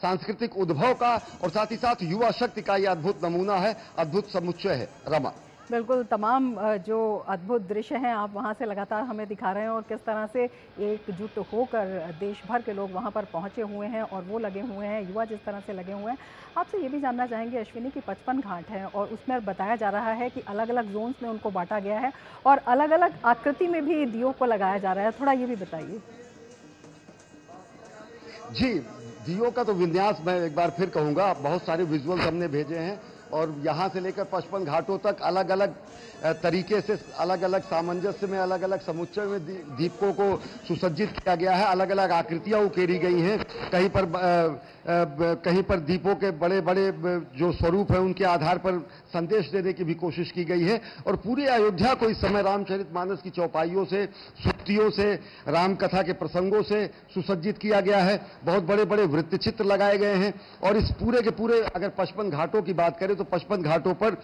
सांस्कृतिक उद्भव का और साथ ही साथ युवा शक्ति का यह अद्भुत नमूना है, अद्भुत समुच्चय है। रमा, बिल्कुल, तमाम जो अद्भुत दृश्य हैं आप वहाँ से लगातार हमें दिखा रहे हैं और किस तरह से एकजुट होकर देश भर के लोग वहाँ पर पहुँचे हुए हैं और वो लगे हुए हैं, युवा जिस तरह से लगे हुए हैं। आपसे ये भी जानना चाहेंगे अश्विनी कि 55 घाट हैं और उसमें बताया जा रहा है कि अलग अलग जोन्स में उनको बांटा गया है और अलग अलग आकृति में भी दियों को लगाया जा रहा है, थोड़ा ये भी बताइए। जी, दियों का तो विन्यास मैं एक बार फिर कहूँगा, बहुत सारे विजुअल्स हमने भेजे हैं और यहाँ से लेकर 55 घाटों तक अलग अलग तरीके से, अलग अलग सामंजस्य में, अलग अलग समुच्चय में दीपों को सुसज्जित किया गया है। अलग अलग आकृतियाँ उकेरी गई हैं। कहीं पर दीपों के बड़े बड़े जो स्वरूप है उनके आधार पर संदेश देने की भी कोशिश की गई है। और पूरे अयोध्या को इस समय रामचरितमानस की चौपाइयों से, सूक्तियों से, राम कथा के प्रसंगों से सुसज्जित किया गया है। बहुत बड़े बड़े वृत्त चित्र लगाए गए हैं। और इस पूरे के पूरे अगर 55 घाटों की बात करें तो 55 घाटों पर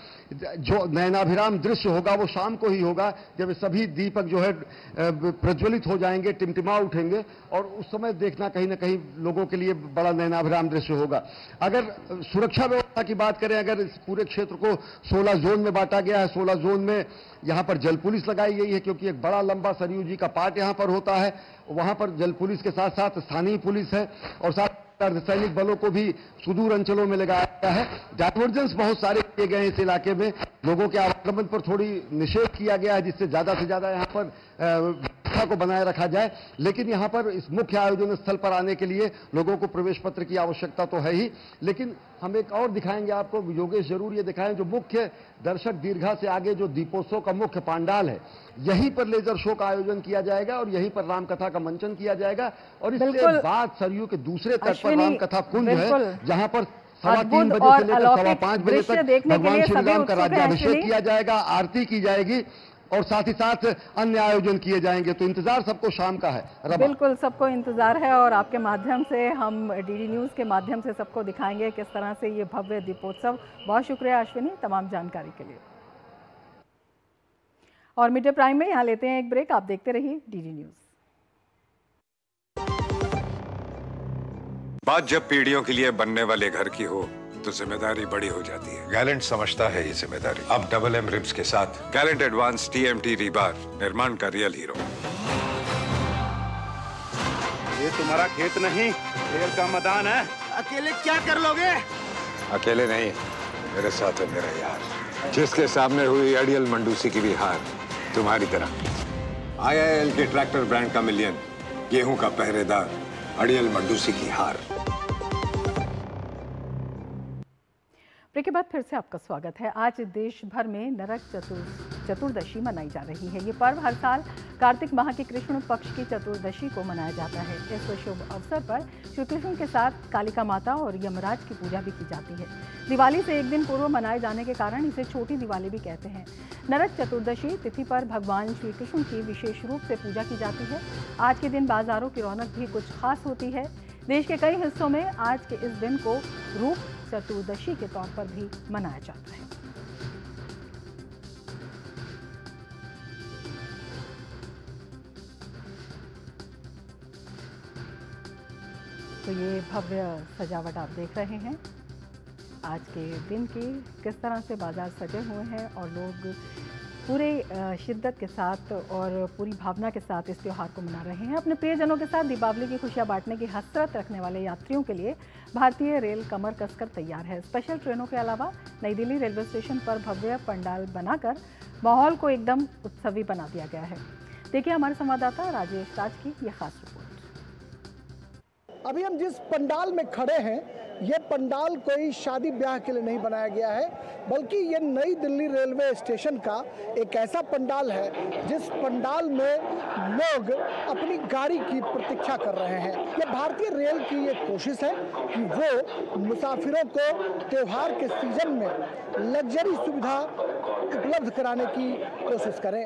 जो नयनाभिराम दृश्य होगा वो शाम को ही होगा, जब सभी दीपक जो है प्रज्वलित हो जाएंगे, टिमटिमा उठेंगे और उस समय देखना कहीं ना कहीं लोगों के लिए बड़ा नयनाभिराम दृश्य होगा। अगर सुरक्षा व्यवस्था की बात करें, अगर इस पूरे क्षेत्र को 16 जोन में बांटा गया है। 16 जोन में यहां पर जल पुलिस लगाई गई है क्योंकि एक बड़ा लंबा सरयू जी का पाट यहां पर होता है। वहां पर जल पुलिस के साथ साथ स्थानीय पुलिस है और साथ अर्धसैनिक बलों को भी सुदूर अंचलों में लगाया गया है। डाइवर्जेंस बहुत सारे किए गए इस इलाके में। लोगों के आवागमन पर थोड़ी निषेध किया गया है जिससे ज्यादा से ज्यादा यहाँ पर व्यवस्था को बनाए रखा जाए। लेकिन यहाँ पर इस मुख्य आयोजन स्थल पर आने के लिए लोगों को प्रवेश पत्र की आवश्यकता तो है ही। लेकिन हम एक और दिखाएंगे आपको, योगेश जरूर ये दिखाएं, जो मुख्य दर्शक दीर्घा से आगे जो दीपोत्सव का मुख्य पांडाल है, यहीं पर लेजर शो का आयोजन किया जाएगा और यहीं पर रामकथा का मंचन किया जाएगा। और इसके बाद सरयू के दूसरे तट पर रामकथा कुंज है जहां पर 3:15 बजे से लेकर 5:15 बजे तक भगवान श्री राम का राज्याभिषेक किया जाएगा, आरती की जाएगी। और साथ ही साथ अन्य आयोजन किए जाएंगे। तो इंतजार सबको शाम का है। रबा। बिल्कुल सबको इंतजार है और आपके माध्यम से हम डीडी न्यूज़ के माध्यम से सबको दिखाएंगे किस तरह से ये भव्य दीपोत्सव। बहुत शुक्रिया अश्विनी तमाम जानकारी के लिए। और मिड डे प्राइम में यहाँ लेते हैं एक ब्रेक। आप देखते रहिए डीडी न्यूज़। बात जब पीढ़ियों के लिए बनने वाले घर की हो तो जिम्मेदारी बड़ी हो जाती है। गैलेंट समझता है ये जिम्मेदारी। अब डबल एम रिब्स के साथ गैलेंट एडवांस TMT रीबार, निर्माण का रियल हीरो। ये तुम्हारा खेत नहीं, रेल का मैदान है। अकेले क्या कर लोगे? अकेले नहीं, मेरे साथ है मेरा यार, जिसके सामने हुई अड़ियल मंडूसी की भी हार तुम्हारी तरह। IIL के ट्रैक्टर ब्रांड का मिलियन, गेहूं का पहरेदार, अड़ियल मंडूसी की हार। ब्रेक के बाद फिर से आपका स्वागत है। आज देश भर में नरक चतुर्दशी मनाई जा रही है। ये पर्व हर साल कार्तिक माह की कृष्ण पक्ष की चतुर्दशी को मनाया जाता है। इस शुभ अवसर पर श्री कृष्ण के साथ कालिका माता और यमराज की पूजा भी की जाती है। दिवाली से एक दिन पूर्व मनाए जाने के कारण इसे छोटी दिवाली भी कहते हैं। नरक चतुर्दशी तिथि पर भगवान श्री कृष्ण की विशेष रूप से पूजा की जाती है। आज के दिन बाजारों की रौनक भी कुछ खास होती है। देश के कई हिस्सों में आज के इस दिन को रूप चतुर्दशी के तौर पर भी मनाया जाता है। तो ये भव्य सजावट आप देख रहे हैं। आज के दिन की किस तरह से बाजार सजे हुए हैं और लोग पूरे शिद्दत के साथ और पूरी भावना के साथ इस त्यौहार को मना रहे हैं। अपने प्रियजनों के साथ दीपावली की खुशियां बांटने की हसरत रखने वाले यात्रियों के लिए भारतीय रेल कमर कसकर तैयार है। स्पेशल ट्रेनों के अलावा नई दिल्ली रेलवे स्टेशन पर भव्य पंडाल बनाकर माहौल को एकदम उत्सवी बना दिया गया है। देखिए हमारे संवाददाता राजेश राज की ये खास रिपोर्ट। अभी हम जिस पंडाल में खड़े हैं, ये पंडाल कोई शादी ब्याह के लिए नहीं बनाया गया है, बल्कि ये नई दिल्ली रेलवे स्टेशन का एक ऐसा पंडाल है जिस पंडाल में लोग अपनी गाड़ी की प्रतीक्षा कर रहे हैं। ये भारतीय रेल की ये कोशिश है कि वो मुसाफिरों को त्योहार के सीजन में लग्जरी सुविधा उपलब्ध कराने की कोशिश करें।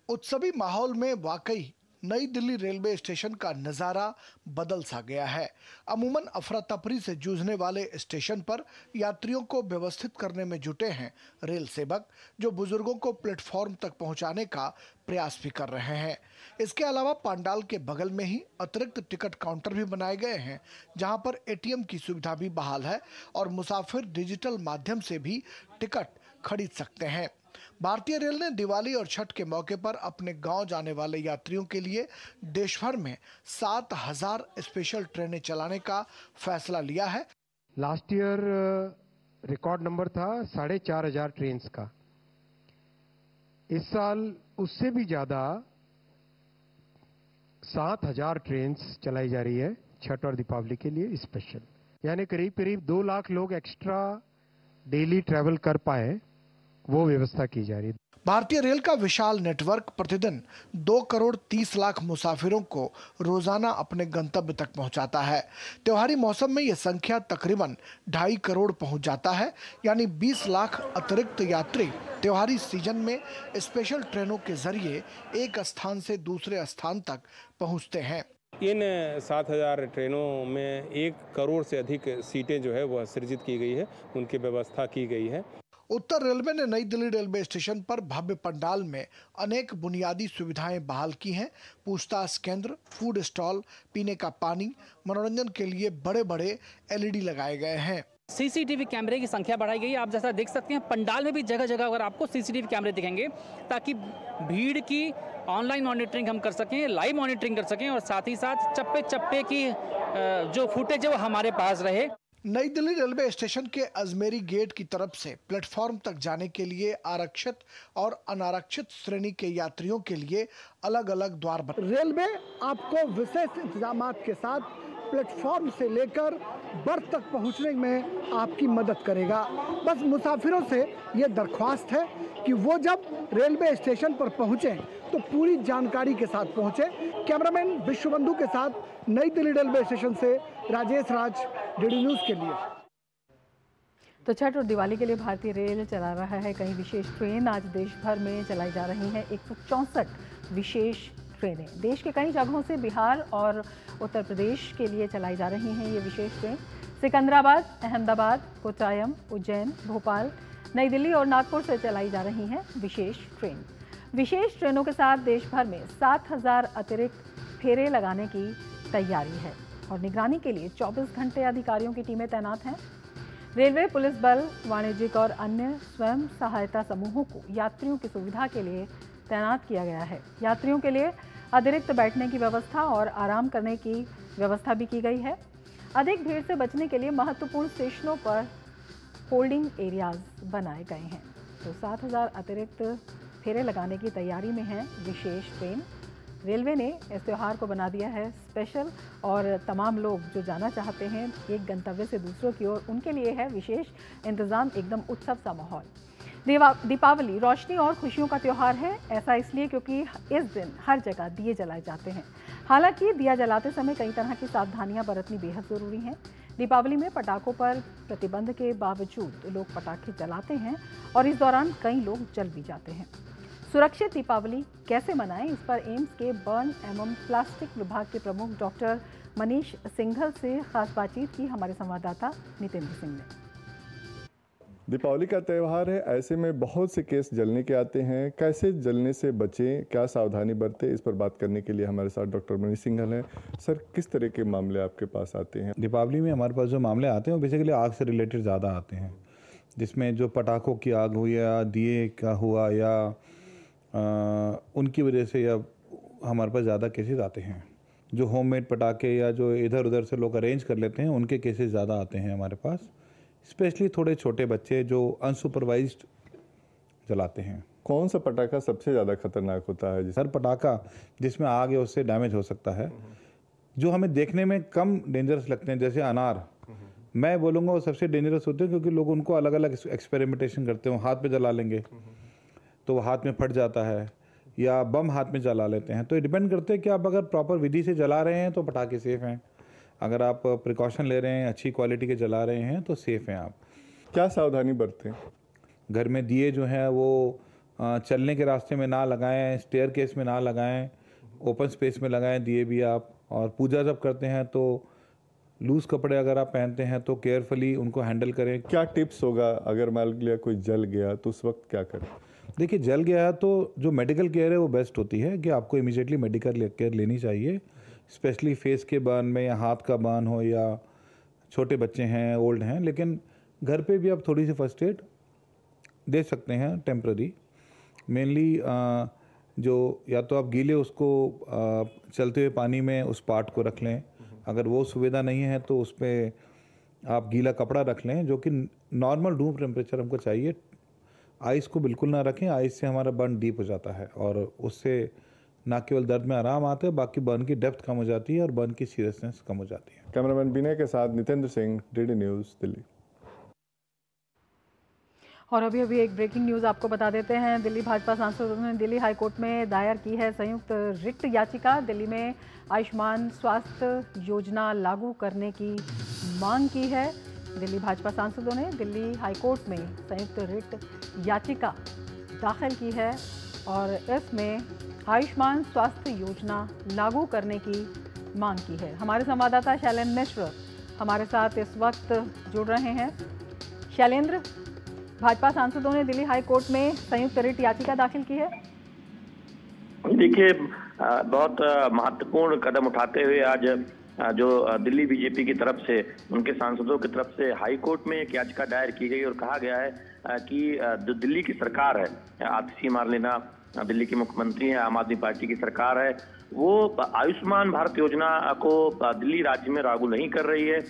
उत्सवी माहौल में वाकई नई दिल्ली रेलवे स्टेशन का नज़ारा बदल सा गया है। अमूमन अफरा तफरी से जूझने वाले स्टेशन पर यात्रियों को व्यवस्थित करने में जुटे हैं रेल सेवक, जो बुजुर्गों को प्लेटफॉर्म तक पहुंचाने का प्रयास भी कर रहे हैं। इसके अलावा पंडाल के बगल में ही अतिरिक्त टिकट काउंटर भी बनाए गए हैं, जहां पर ATM की सुविधा भी बहाल है और मुसाफिर डिजिटल माध्यम से भी टिकट खरीद सकते हैं। भारतीय रेल ने दिवाली और छठ के मौके पर अपने गांव जाने वाले यात्रियों के लिए देश भर में 7000 स्पेशल ट्रेनें चलाने का फैसला लिया है। लास्ट ईयर रिकॉर्ड नंबर था 4500 ट्रेन का। इस साल उससे भी ज्यादा 7000 ट्रेन चलाई जा रही है छठ और दीपावली के लिए स्पेशल। यानी करीब करीब 2 लाख लोग एक्स्ट्रा डेली ट्रैवल कर पाए, वो व्यवस्था की जा रही है। भारतीय रेल का विशाल नेटवर्क प्रतिदिन 2 करोड़ 30 लाख मुसाफिरों को रोजाना अपने गंतव्य तक पहुंचाता है। त्योहारी मौसम में यह संख्या तकरीबन 2.5 करोड़ पहुंच जाता है, यानी 20 लाख अतिरिक्त यात्री त्योहारी सीजन में स्पेशल ट्रेनों के जरिए एक स्थान से दूसरे स्थान तक पहुंचते हैं। इन 7000 ट्रेनों में 1 करोड़ से अधिक सीटें जो है वह सृजित की गई है, उनकी व्यवस्था की गई है। उत्तर रेलवे ने नई दिल्ली रेलवे स्टेशन पर भव्य पंडाल में अनेक बुनियादी सुविधाएं बहाल की हैं। पूछताछ केंद्र, फूड स्टॉल, पीने का पानी, मनोरंजन के लिए बड़े बड़े LED लगाए गए हैं। CCTV कैमरे की संख्या बढ़ाई गई है। आप जैसा देख सकते हैं पंडाल में भी जगह जगह अगर आपको CCTV कैमरे दिखेंगे, ताकि भीड़ की ऑनलाइन मॉनिटरिंग हम कर सकें, लाइव मॉनिटरिंग कर सकें और साथ ही साथ चप्पे चप्पे की जो फुटेज है वो हमारे पास रहे। नई दिल्ली रेलवे स्टेशन के अजमेरी गेट की तरफ से प्लेटफॉर्म तक जाने के लिए आरक्षित और अनारक्षित श्रेणी के यात्रियों के लिए अलग अलग द्वार बने। रेलवे आपको विशेष इंतजाम के साथ प्लेटफॉर्म से लेकर बर्थ तक पहुंचने में आपकी मदद करेगा। बस मुसाफिरों से ये दरख्वास्त है कि वो जब रेलवे स्टेशन पर पहुंचे तो पूरी जानकारी के साथ पहुंचे। कैमरामैन विश्वबंधु के साथ नई दिल्ली रेलवे स्टेशन से राजेश राज, डीडी न्यूज़ के लिए। तो छठ और दिवाली के लिए भारतीय रेल चला रहा है कई विशेष ट्रेन। आज देश भर में चलाई जा रही हैं 164 विशेष ट्रेनें। देश के कई जगहों से बिहार और उत्तर प्रदेश के लिए चलाई जा रही हैं ये विशेष ट्रेन। सिकंदराबाद, अहमदाबाद, कोट्टायम, उज्जैन, भोपाल, नई दिल्ली और नागपुर से चलाई जा रही हैं विशेष ट्रेन। विशेष ट्रेनों के साथ देश भर में 7,000 अतिरिक्त फेरे लगाने की तैयारी है और निगरानी के लिए 24 घंटे अधिकारियों की टीमें तैनात हैं। रेलवे, पुलिस बल, वाणिज्यिक और अन्य स्वयं सहायता समूहों को यात्रियों की सुविधा के लिए तैनात किया गया है। यात्रियों के लिए अतिरिक्त बैठने की व्यवस्था और आराम करने की व्यवस्था भी की गई है। अधिक भीड़ से बचने के लिए महत्वपूर्ण स्टेशनों पर होल्डिंग एरियाज बनाए गए हैं। तो 7,000 अतिरिक्त फेरे लगाने की तैयारी में है विशेष ट्रेन। रेलवे ने इस त्यौहार को बना दिया है स्पेशल और तमाम लोग जो जाना चाहते हैं एक गंतव्य से दूसरों की ओर, उनके लिए है विशेष इंतजाम, एकदम उत्सव सा माहौल। दीपावली रोशनी और खुशियों का त्यौहार है। ऐसा इसलिए क्योंकि इस दिन हर जगह दिए जलाए जाते हैं। हालांकि दिया जलाते समय कई तरह की सावधानियां बरतनी बेहद ज़रूरी हैं। दीपावली में पटाखों पर प्रतिबंध के बावजूद लोग पटाखे जलाते हैं और इस दौरान कई लोग जल भी जाते हैं। सुरक्षित दीपावली कैसे मनाएं, इस पर एम्स के बर्न एवं प्लास्टिक विभाग के प्रमुख डॉक्टर मनीष सिंघल से खास बातचीत की हमारे संवाददाता नितेंद्र सिंह ने। दीपावली का त्यौहार है, ऐसे में बहुत से केस जलने के आते हैं। कैसे जलने से बचें, क्या सावधानी बरतें, इस पर बात करने के लिए हमारे साथ डॉक्टर मनीष सिंघल हैं। सर, किस तरह के मामले आपके पास आते हैं? दीपावली में हमारे पास जो मामले आते हैं वो बेसिकली आग से रिलेटेड ज़्यादा आते हैं, जिसमें जो पटाखों की आग हुई या दिए का हुआ या उनकी वजह से या हमारे पास ज़्यादा केसेस आते हैं। जो होममेड पटाखे या जो इधर उधर से लोग अरेंज कर लेते हैं उनके केसेस ज़्यादा आते हैं हमारे पास। स्पेशली थोड़े छोटे बच्चे जो अनसुपरवाइज्ड जलाते हैं। कौन सा पटाखा सबसे ज़्यादा खतरनाक होता है? सर, पटाखा जिसमें आग है उससे डैमेज हो सकता है। जो हमें देखने में कम डेंजरस लगते हैं जैसे अनार, मैं बोलूँगा वो सबसे डेंजरस होते हैं क्योंकि लोग उनको अलग अलग एक्सपेरिमेंटेशन करते हैं। हाथ पे जला लेंगे तो वो हाथ में फट जाता है, या बम हाथ में जला लेते हैं। तो ये डिपेंड करते हैं कि आप अगर प्रॉपर विधि से जला रहे हैं तो पटाखे सेफ़ हैं, अगर आप प्रिकॉशन ले रहे हैं, अच्छी क्वालिटी के जला रहे हैं तो सेफ़ हैं आप। क्या सावधानी बरतें? घर में दिए जो हैं वो चलने के रास्ते में ना लगाएं, स्टेयर केस में ना लगाएं, ओपन स्पेस में लगाएं दिए भी आप। और पूजा जब करते हैं तो लूज़ कपड़े अगर आप पहनते हैं तो केयरफुली उनको हैंडल करें। क्या टिप्स होगा अगर मान लिया कोई जल गया तो उस वक्त क्या करें? देखिए, जल गया है तो जो मेडिकल केयर है वो बेस्ट होती है कि आपको इमीडिएटली मेडिकल केयर लेनी चाहिए। स्पेशली फेस के बर्न में या हाथ का बर्न हो या छोटे बच्चे हैं, ओल्ड हैं। लेकिन घर पे भी आप थोड़ी सी फर्स्ट एड दे सकते हैं टेम्पररी। मेनली जो या तो आप गीले उसको चलते हुए पानी में उस पार्ट को रख लें, अगर वो सुविधा नहीं है तो उस पर आप गीला कपड़ा रख लें जो कि नॉर्मल रूम टेम्परेचर हमको चाहिए। आइस को बिल्कुल ना रखें, आइस से हमारा बर्न डीप हो जाता है और उससे ना केवल दर्द में आराम आता है, बाकी बर्न की डेप्थ कम हो जाती है और बर्न की सीरियसनेस कम हो जाती है। कैमरामैन विनय के साथ नितेंद्र सिंह, डीडी न्यूज़, दिल्ली। और अभी एक ब्रेकिंग न्यूज़ आपको बता देते हैं। दिल्ली भाजपा सांसदों ने दिल्ली हाईकोर्ट में दायर की है संयुक्त रिट याचिका। दिल्ली में आयुष्मान स्वास्थ्य योजना लागू करने की मांग की है। दिल्ली भाजपा सांसदों ने दिल्ली हाईकोर्ट में संयुक्त रिट याचिका दाखिल की है और इसमें आयुष्मान स्वास्थ्य योजना लागू करने की मांग की है। हमारे संवाददाता शैलेंद्र मिश्र हमारे साथ इस वक्त जुड़ रहे हैं। शैलेंद्र, भाजपा सांसदों ने दिल्ली हाईकोर्ट में संयुक्त रिट याचिका दाखिल की है। देखिए, बहुत महत्वपूर्ण कदम उठाते हुए आज जो दिल्ली बीजेपी की तरफ से, उनके सांसदों की तरफ से हाई कोर्ट में एक याचिका दायर की गई और कहा गया है कि जो दिल्ली की सरकार है, आतिशी मार्लेना दिल्ली के मुख्यमंत्री हैं, आम आदमी पार्टी की सरकार है, वो आयुष्मान भारत योजना को दिल्ली राज्य में लागू नहीं कर रही है।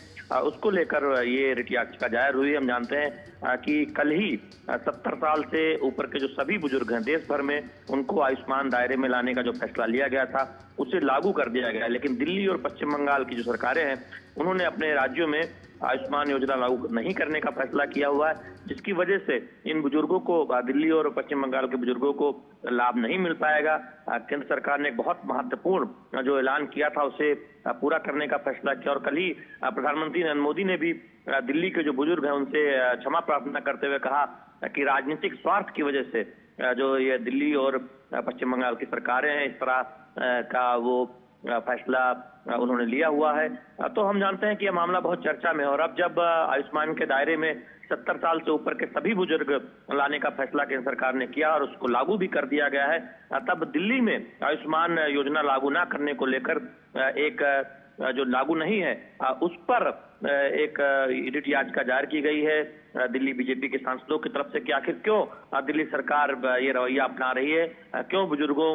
उसको लेकर ये रिट याचिका दायर हुई। हम जानते हैं कि कल ही 70 साल से ऊपर के जो सभी बुजुर्ग हैं देश भर में, उनको आयुष्मान दायरे में लाने का जो फैसला लिया गया था उसे लागू कर दिया गया। लेकिन दिल्ली और पश्चिम बंगाल की जो सरकारें हैं उन्होंने अपने राज्यों में आयुष्मान योजना लागू नहीं करने का फैसला किया हुआ है, जिसकी वजह से इन बुजुर्गों को, दिल्ली और पश्चिम बंगाल के बुजुर्गों को लाभ नहीं मिल पाएगा। केंद्र सरकार ने एक बहुत महत्वपूर्ण जो ऐलान किया था उसे पूरा करने का फैसला किया और कल ही प्रधानमंत्री नरेंद्र मोदी ने भी दिल्ली के जो बुजुर्ग हैं उनसे क्षमा प्रार्थना करते हुए कहा कि राजनीतिक स्वार्थ की वजह से जो ये दिल्ली और पश्चिम बंगाल की सरकारें हैं इस तरह का वो फैसला उन्होंने लिया हुआ है। तो हम जानते हैं कि यह मामला बहुत चर्चा में है और अब जब आयुष्मान के दायरे में 70 साल से ऊपर के सभी बुजुर्ग लाने का फैसला केंद्र सरकार ने किया और उसको लागू भी कर दिया गया है, तब दिल्ली में आयुष्मान योजना लागू ना करने को लेकर एक जो लागू नहीं है उस पर एक रिट याचिका दायर की गई है दिल्ली बीजेपी के सांसदों की तरफ से कि आखिर क्यों दिल्ली सरकार ये रवैया अपना रही है, क्यों बुजुर्गों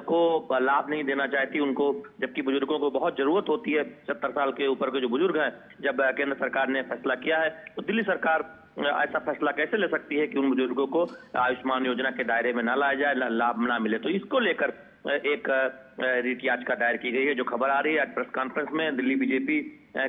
को लाभ नहीं देना चाहती उनको, जबकि बुजुर्गों को बहुत जरूरत होती है। 70 साल के ऊपर के जो बुजुर्ग हैं, जब केंद्र सरकार ने फैसला किया है तो दिल्ली सरकार ऐसा फैसला कैसे ले सकती है कि उन बुजुर्गों को आयुष्मान योजना के दायरे में ना लाया जाए, लाभ ना मिले। तो इसको लेकर एक रिट याचिका दायर की गई है। जो खबर आ रही है आज प्रेस कॉन्फ्रेंस में दिल्ली बीजेपी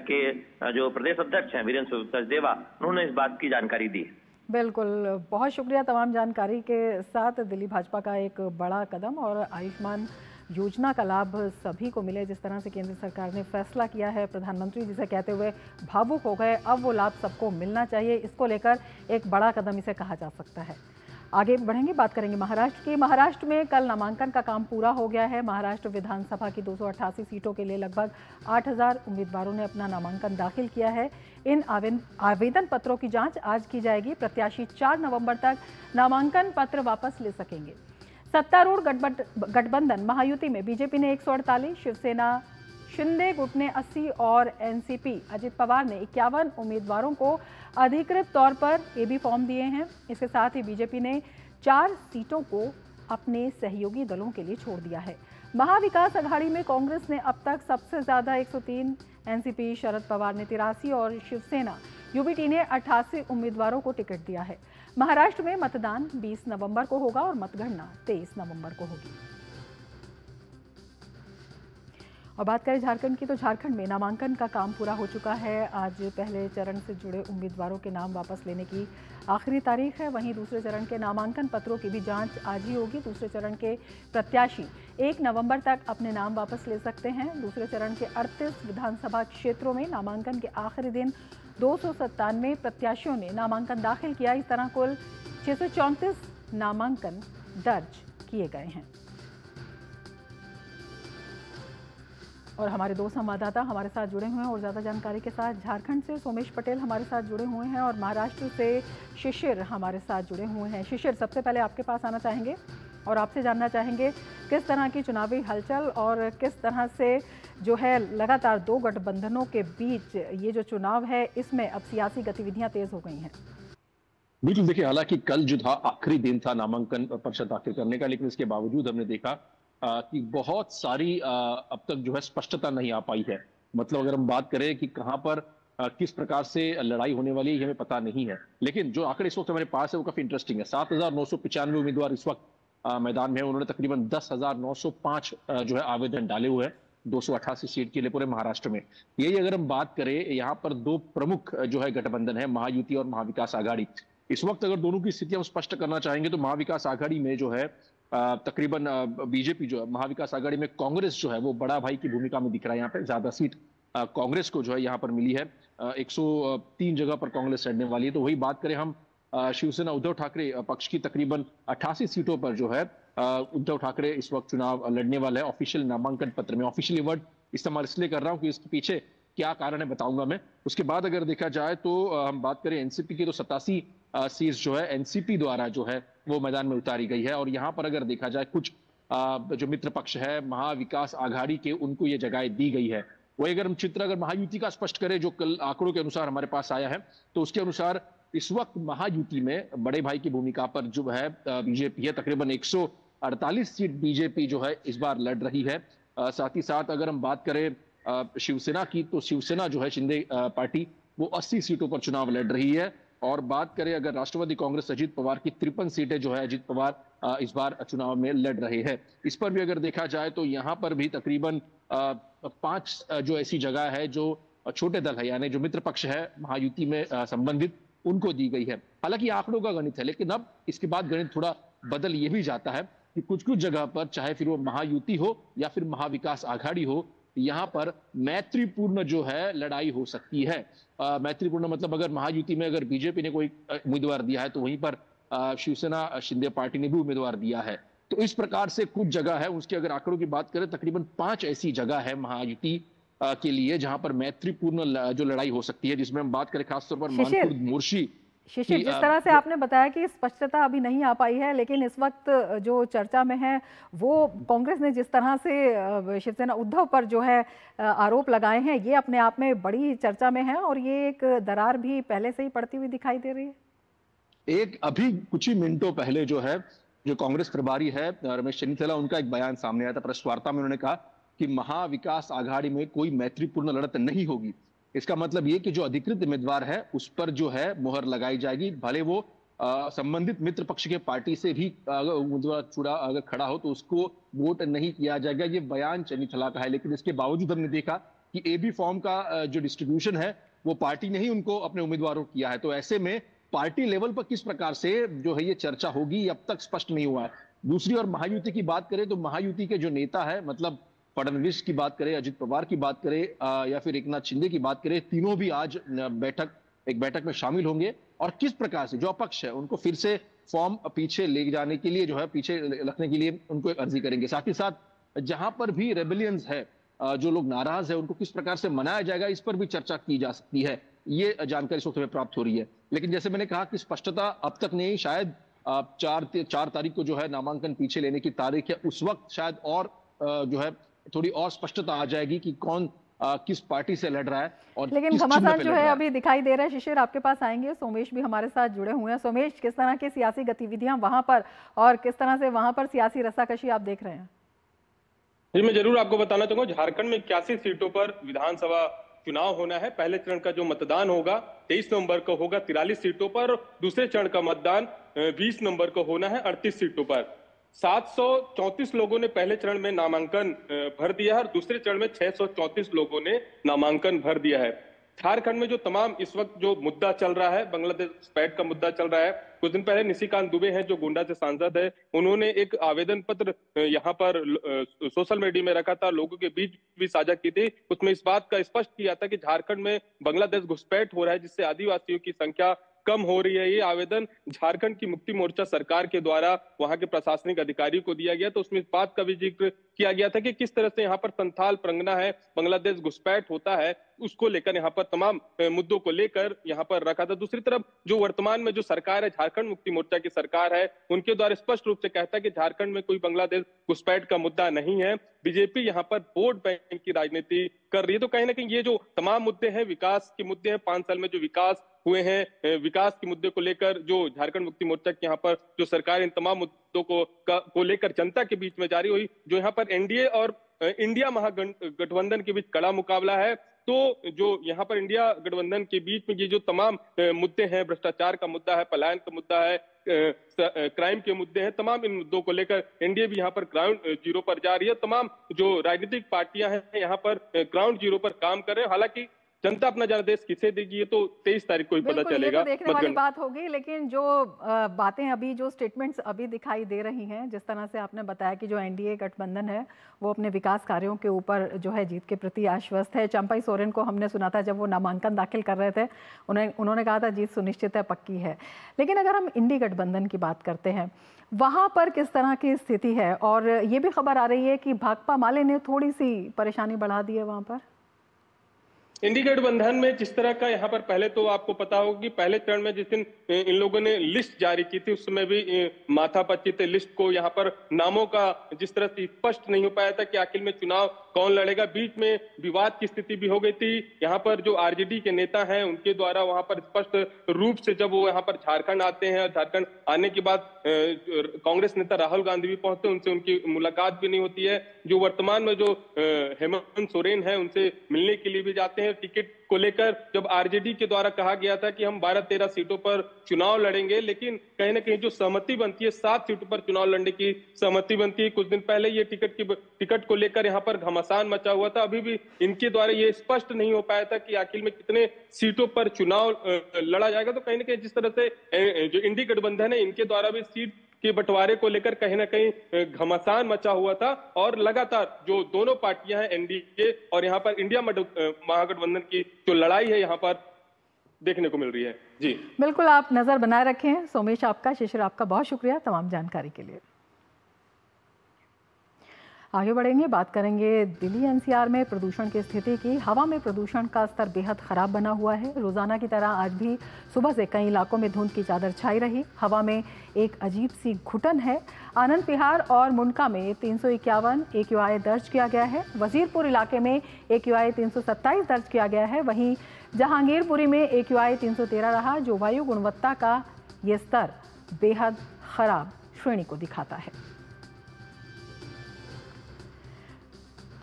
के जो प्रदेश अध्यक्ष हैं वीरेंद्र सचदेवा, उन्होंने इस बात की जानकारी दी। बिल्कुल, बहुत शुक्रिया तमाम जानकारी के साथ। दिल्ली भाजपा का एक बड़ा कदम और आयुष्मान योजना का लाभ सभी को मिले, जिस तरह से केंद्र सरकार ने फैसला किया है, प्रधानमंत्री जिसे कहते हुए भावुक हो गए, अब वो लाभ सबको मिलना चाहिए, इसको लेकर एक बड़ा कदम इसे कहा जा सकता है। आगे बढ़ेंगे, बात करेंगे महाराष्ट्र की। महाराष्ट्र में कल नामांकन का काम पूरा हो गया है। महाराष्ट्र विधानसभा की 288 सीटों के लिए लगभग 8000 उम्मीदवारों ने अपना नामांकन दाखिल किया है। इन आवेदन पत्रों की जांच आज की जाएगी। प्रत्याशी 4 नवंबर तक नामांकन पत्र वापस ले सकेंगे। सत्तारूढ़ गठबंधन महायुति में बीजेपी ने 148, शिवसेना शिंदे गुट ने 80 और एनसीपी अजित पवार ने 51 उम्मीदवारों को अधिकृत तौर पर एबी फॉर्म दिए हैं। इसके साथ ही बीजेपी ने 4 सीटों को अपने सहयोगी दलों के लिए छोड़ दिया है। महाविकास अघाड़ी में कांग्रेस ने अब तक सबसे ज्यादा 103, एनसीपी शरद पवार ने 83 और शिवसेना यूबीटी ने 88 उम्मीदवारों को टिकट दिया है। महाराष्ट्र में मतदान 20 नवंबर को होगा और मतगणना 23 नवंबर को होगी। और बात करें झारखंड की, तो झारखंड में नामांकन का काम पूरा हो चुका है। आज पहले चरण से जुड़े उम्मीदवारों के नाम वापस लेने की आखिरी तारीख है। वहीं दूसरे चरण के नामांकन पत्रों की भी जांच आज ही होगी। दूसरे चरण के प्रत्याशी 1 नवंबर तक अपने नाम वापस ले सकते हैं। दूसरे चरण के 38 विधानसभा क्षेत्रों में नामांकन के आखिरी दिन 297 प्रत्याशियों ने नामांकन दाखिल किया। इस तरह कुल 634 नामांकन दर्ज किए गए हैं। और हमारे 2 संवाददाता हमारे साथ जुड़े हुए हैं और ज़्यादा जानकारी के साथ झारखंड से सोमेश पटेल हमारे साथ जुड़े हुए हैं और महाराष्ट्र से शिशिर हमारे साथ जुड़े हुए हैं। शिशिर, सबसे पहले आपके पास आना चाहेंगे और आपसे जानना चाहेंगे किस तरह की चुनावी हलचल और किस तरह से जो है लगातार 2 गठबंधनों के बीच ये जो चुनाव है इसमें अब सियासी गतिविधियां तेज हो गई हैं। बिल्कुल, देखिए, हालांकि कल जो था आखिरी दिन था नामांकन पर्चा दाखिल करने का, लेकिन इसके बावजूद हमने देखा कि बहुत सारी अब तक जो है स्पष्टता नहीं आ पाई है। मतलब अगर हम बात करें कि कहां पर किस प्रकार से लड़ाई होने वाली है हमें पता नहीं है, लेकिन जो आंकड़े इस वक्त हमारे पास है वो काफी इंटरेस्टिंग है। 7995 उम्मीदवार इस वक्त मैदान में है। उन्होंने तकरीबन 10,905 जो है आवेदन डाले हुए हैं 288 सीट के लिए पूरे महाराष्ट्र में। यही अगर हम बात करें, यहाँ पर 2 प्रमुख जो है गठबंधन है, महायुति और महाविकास आघाड़ी। इस वक्त अगर दोनों की स्थिति हम स्पष्ट करना चाहेंगे तो महाविकास आघाड़ी में जो है तकरीबन बीजेपी जो है, महाविकास आघाड़ी में कांग्रेस जो है वो बड़ा भाई की भूमिका में दिख रहा है। यहाँ पे ज्यादा सीट कांग्रेस को जो है यहाँ पर मिली है। 103 जगह पर कांग्रेस लड़ने वाली है। तो वही बात करें हम शिवसेना उद्धव ठाकरे पक्ष की, तकरीबन 88 सीटों पर जो है उद्धव ठाकरे इस वक्त चुनाव लड़ने वाला है। ऑफिशियल नामांकन पत्र में, ऑफिशियली वर्ड इस्तेमाल इसलिए कर रहा हूँ कि इसके पीछे क्या कारण है बताऊंगा मैं। उसके बाद अगर देखा जाए तो हम बात करें एनसीपी की, तो 87 सीट्स जो है एनसीपी द्वारा जो है वो मैदान में उतारी गई है। और यहाँ पर अगर देखा जाए कुछ जो मित्र पक्ष है महाविकास आघाड़ी के, उनको ये जगह दी गई है। वही अगर हम चित्र अगर महायुति का स्पष्ट करें, जो कल आंकड़ों के अनुसार हमारे पास आया है, तो उसके अनुसार इस वक्त महायुति में बड़े भाई की भूमिका पर जो है बीजेपी है। तकरीबन 148 सीट बीजेपी जो है इस बार लड़ रही है। साथ ही साथ अगर हम बात करें शिवसेना की, तो शिवसेना जो है शिंदे पार्टी वो 80 सीटों पर चुनाव लड़ रही है। और बात करें अगर राष्ट्रवादी कांग्रेस अजित पवार की, 53 सीटें जो है अजित पवार इस बार चुनाव में लड़ रहे हैं। इस पर भी अगर देखा जाए तो यहाँ पर भी तकरीबन 5 जो ऐसी जगह है जो छोटे दल है, यानी जो मित्र पक्ष है महायुति में संबंधित, उनको दी गई है। हालांकि आंकड़ों का गणित है, लेकिन अब इसके बाद गणित थोड़ा बदल ये भी जाता है कि कुछ कुछ जगह पर, चाहे फिर वो महायुति हो या फिर महाविकास आघाड़ी हो, यहाँ पर मैत्रीपूर्ण जो है लड़ाई हो सकती है। मैत्रीपूर्ण मतलब अगर महायुति में अगर बीजेपी ने कोई उम्मीदवार दिया है तो वहीं पर शिवसेना शिंदे पार्टी ने भी उम्मीदवार दिया है। तो इस प्रकार से कुछ जगह है, उसके अगर आंकड़ों की बात करें तकरीबन 5 ऐसी जगह है महायुति के लिए जहां पर मैत्रीपूर्ण जो लड़ाई हो सकती है, जिसमें हम बात करें खासतौर पर मानपुर मोर्शी। शिशिर, जिस तरह से आपने बताया कि स्पष्टता अभी नहीं आ पाई है, लेकिन इस वक्त जो चर्चा में है वो कांग्रेस ने जिस तरह से शिवसेना उद्धव पर जो है आरोप लगाए हैं, ये अपने आप में बड़ी चर्चा में है और ये एक दरार भी पहले से ही पड़ती हुई दिखाई दे रही है। एक अभी कुछ ही मिनटों पहले जो है, जो कांग्रेस प्रभारी है रमेश चन्नीथला, उनका एक बयान सामने आया था प्रेस वार्ता में। उन्होंने कहा कि महाविकास आघाड़ी में कोई मैत्रीपूर्ण लड़त नहीं होगी। इसका मतलब ये कि जो अधिकृत उम्मीदवार है उस पर जो है मुहर लगाई जाएगी, भले वो संबंधित मित्र पक्ष के पार्टी से भी उम्मीदवार चुना अगर खड़ा हो तो उसको वोट नहीं किया जाएगा। ये बयान चन्नीथला का है, लेकिन इसके बावजूद हमने देखा कि एबी फॉर्म का जो डिस्ट्रीब्यूशन है वो पार्टी ने ही उनको अपने उम्मीदवारों को किया है। तो ऐसे में पार्टी लेवल पर किस प्रकार से जो है ये चर्चा होगी, अब तक स्पष्ट नहीं हुआ है। दूसरी ओर महायुति की बात करें तो महायुति के जो नेता है, मतलब फडणवीस की बात करें, अजित पवार की बात करें या फिर एकनाथ शिंदे की बात करें, तीनों भी आज एक बैठक में शामिल होंगे और किस प्रकार से जो अपक्ष है उनको फिर से फॉर्म पीछे ले जाने के लिए, जो है पीछे रखने के लिए उनको एक अर्जी करेंगे। साथ ही साथ जहां पर भी रेबेलियंस है, जो लोग नाराज है, उनको किस प्रकार से मनाया जाएगा, इस पर भी चर्चा की जा सकती है। ये जानकारी इस वक्त में प्राप्त हो रही है। लेकिन जैसे मैंने कहा कि स्पष्टता अब तक नहीं, शायद 4 तारीख को जो है नामांकन पीछे लेने की तारीख है, उस वक्त शायद और जो है थोड़ी और स्पष्टता आ जाएगी कि कौन किस पार्टी से लड़ रहा है और लेकिन घमासान जो है अभी दिखाई दे रहा है। शिशिर, आपके पास आएंगे, सोमेश भी हमारे साथ जुड़े हुए हैं। सोमेश, किस तरह की सियासी गतिविधियां वहां पर और किस तरह से वहां पर सियासी रस्साकशी आप देख रहे हैं? जी, मैं जरूर आपको बताना चाहूंगा, झारखंड में 81 सीटों पर विधानसभा चुनाव होना है। पहले चरण का जो मतदान होगा 23 नवंबर को होगा 43 सीटों पर, दूसरे चरण का मतदान 20 नवंबर को होना है 38 सीटों पर। 734 लोगों ने पहले चरण में नामांकन भर दिया है और दूसरे चरण में 634 लोगों ने नामांकन भर दिया है। झारखंड में जो तमाम इस वक्त जो मुद्दा चल रहा है, बांग्लादेश घुसपैठ का मुद्दा चल रहा है। कुछ दिन पहले निशिकांत दुबे हैं जो गोंडा से सांसद है, उन्होंने एक आवेदन पत्र यहाँ पर सोशल मीडिया में रखा था, लोगों के बीच भी साझा की थी। उसमें इस बात का स्पष्ट किया था कि झारखंड में बांग्लादेश घुसपैठ हो रहा है, जिससे आदिवासियों की संख्या कम हो रही है। ये आवेदन झारखंड की मुक्ति मोर्चा सरकार के द्वारा वहां के प्रशासनिक अधिकारियों को दिया गया, तो उसमें इस बात का भी जिक्र किया गया था कि किस तरह से यहाँ पर संथाल परगना है, बांग्लादेश घुसपैठ होता है, उसको लेकर यहाँ पर तमाम मुद्दों को लेकर यहाँ पर रखा था। दूसरी तरफ जो वर्तमान में जो सरकार है, झारखंड मुक्ति मोर्चा की सरकार है, उनके द्वारा स्पष्ट रूप से कहता है कि झारखंड में कोई बांग्लादेश घुसपैठ का मुद्दा नहीं है। बीजेपी यहाँ पर वोट बैंक की राजनीति कर रही है। तो कहीं ना कहीं ये जो तमाम मुद्दे हैं, विकास के मुद्दे हैं, 5 साल में जो विकास हुए हैं, विकास के मुद्दे को लेकर जो झारखंड मुक्ति मोर्चा के यहाँ पर जो सरकार इन तमाम मुद्दों को लेकर जनता के बीच में जारी हुई, जो यहाँ पर एनडीए और इंडिया महागठबंधन के बीच कड़ा मुकाबला है। तो जो यहाँ पर इंडिया गठबंधन के बीच में ये जो तमाम मुद्दे हैं, भ्रष्टाचार का मुद्दा है, पलायन का मुद्दा है, क्राइम के मुद्दे हैं, तमाम इन मुद्दों को लेकर एनडीए भी यहाँ पर ग्राउंड जीरो पर जा रही है। तमाम जो राजनीतिक पार्टियां हैं यहाँ पर ग्राउंड जीरो पर काम कर रहे हैं। हालांकि जनता अपना जनादेश किसे देगी ये तो 23 तारीख को ही पता चलेगा। तो देखने वाली बात होगी, लेकिन जो बातें अभी, जो स्टेटमेंट्स अभी दिखाई दे रही हैं, जिस तरह से आपने बताया कि जो एनडीए गठबंधन है वो अपने विकास कार्यों के ऊपर जो है जीत के प्रति आश्वस्त है। चंपाई सोरेन को हमने सुना था जब वो नामांकन दाखिल कर रहे थे, उन्होंने कहा था जीत सुनिश्चित है, पक्की है। लेकिन अगर हम इंडी गठबंधन की बात करते हैं, वहाँ पर किस तरह की स्थिति है? और ये भी खबर आ रही है कि भाकपा माले ने थोड़ी सी परेशानी बढ़ा दी है वहाँ पर। इंडी गठबंधन में जिस तरह का यहाँ पर, पहले तो आपको पता होगा कि पहले चरण में जिस दिन इन लोगों ने लिस्ट जारी की थी, उस समय भी माथापच्चित लिस्ट को यहाँ पर नामों का जिस तरह से स्पष्ट नहीं हो पाया था कि आखिर में चुनाव कौन लड़ेगा। बीच में विवाद की स्थिति भी हो गई थी। यहाँ पर जो आरजेडी के नेता हैं उनके द्वारा वहां पर स्पष्ट रूप से जब वो यहाँ पर झारखंड आते हैं और झारखंड आने के बाद कांग्रेस नेता राहुल गांधी भी पहुंचते हैं, उनसे उनकी मुलाकात भी नहीं होती है। जो वर्तमान में जो हेमंत सोरेन है उनसे मिलने के लिए भी जाते हैं, टिकट को लेकर जब आरजेडी के द्वारा कहा गया था कि हम 12-13 सीटों पर चुनाव लड़ेंगे, लेकिन कहीं ना कहीं जो सहमति बनती है 7 सीटों पर चुनाव लड़ने की सहमति बनती है। कुछ दिन पहले ये टिकट को लेकर यहाँ पर घमासान मचा हुआ था। अभी भी इनके द्वारा ये स्पष्ट नहीं हो पाया था कि आखिर में कितने सीटों पर चुनाव लड़ा जाएगा। तो कहीं ना कहीं जिस तरह से जो इंडी गठबंधन है इनके द्वारा भी सीट के बंटवारे को लेकर कहीं ना कहीं घमासान मचा हुआ था और लगातार जो दोनों पार्टियां हैं एनडीए और यहाँ पर इंडिया महागठबंधन की जो लड़ाई है यहाँ पर देखने को मिल रही है। जी बिल्कुल, आप नजर बनाए रखें। सोमेश आपका, शिशिर आपका बहुत शुक्रिया तमाम जानकारी के लिए। आगे बढ़ेंगे, बात करेंगे दिल्ली एनसीआर में प्रदूषण की स्थिति की। हवा में प्रदूषण का स्तर बेहद खराब बना हुआ है। रोजाना की तरह आज भी सुबह से कई इलाकों में धुंध की चादर छाई रही। हवा में एक अजीब सी घुटन है। आनंद विहार और मुनका में 351 AQI दर्ज किया गया है। वजीरपुर इलाके में AQI 327 दर्ज किया गया है। वहीं जहांगीरपुरी में AQI 313 रहा, जो वायु गुणवत्ता का ये स्तर बेहद खराब श्रेणी को दिखाता है।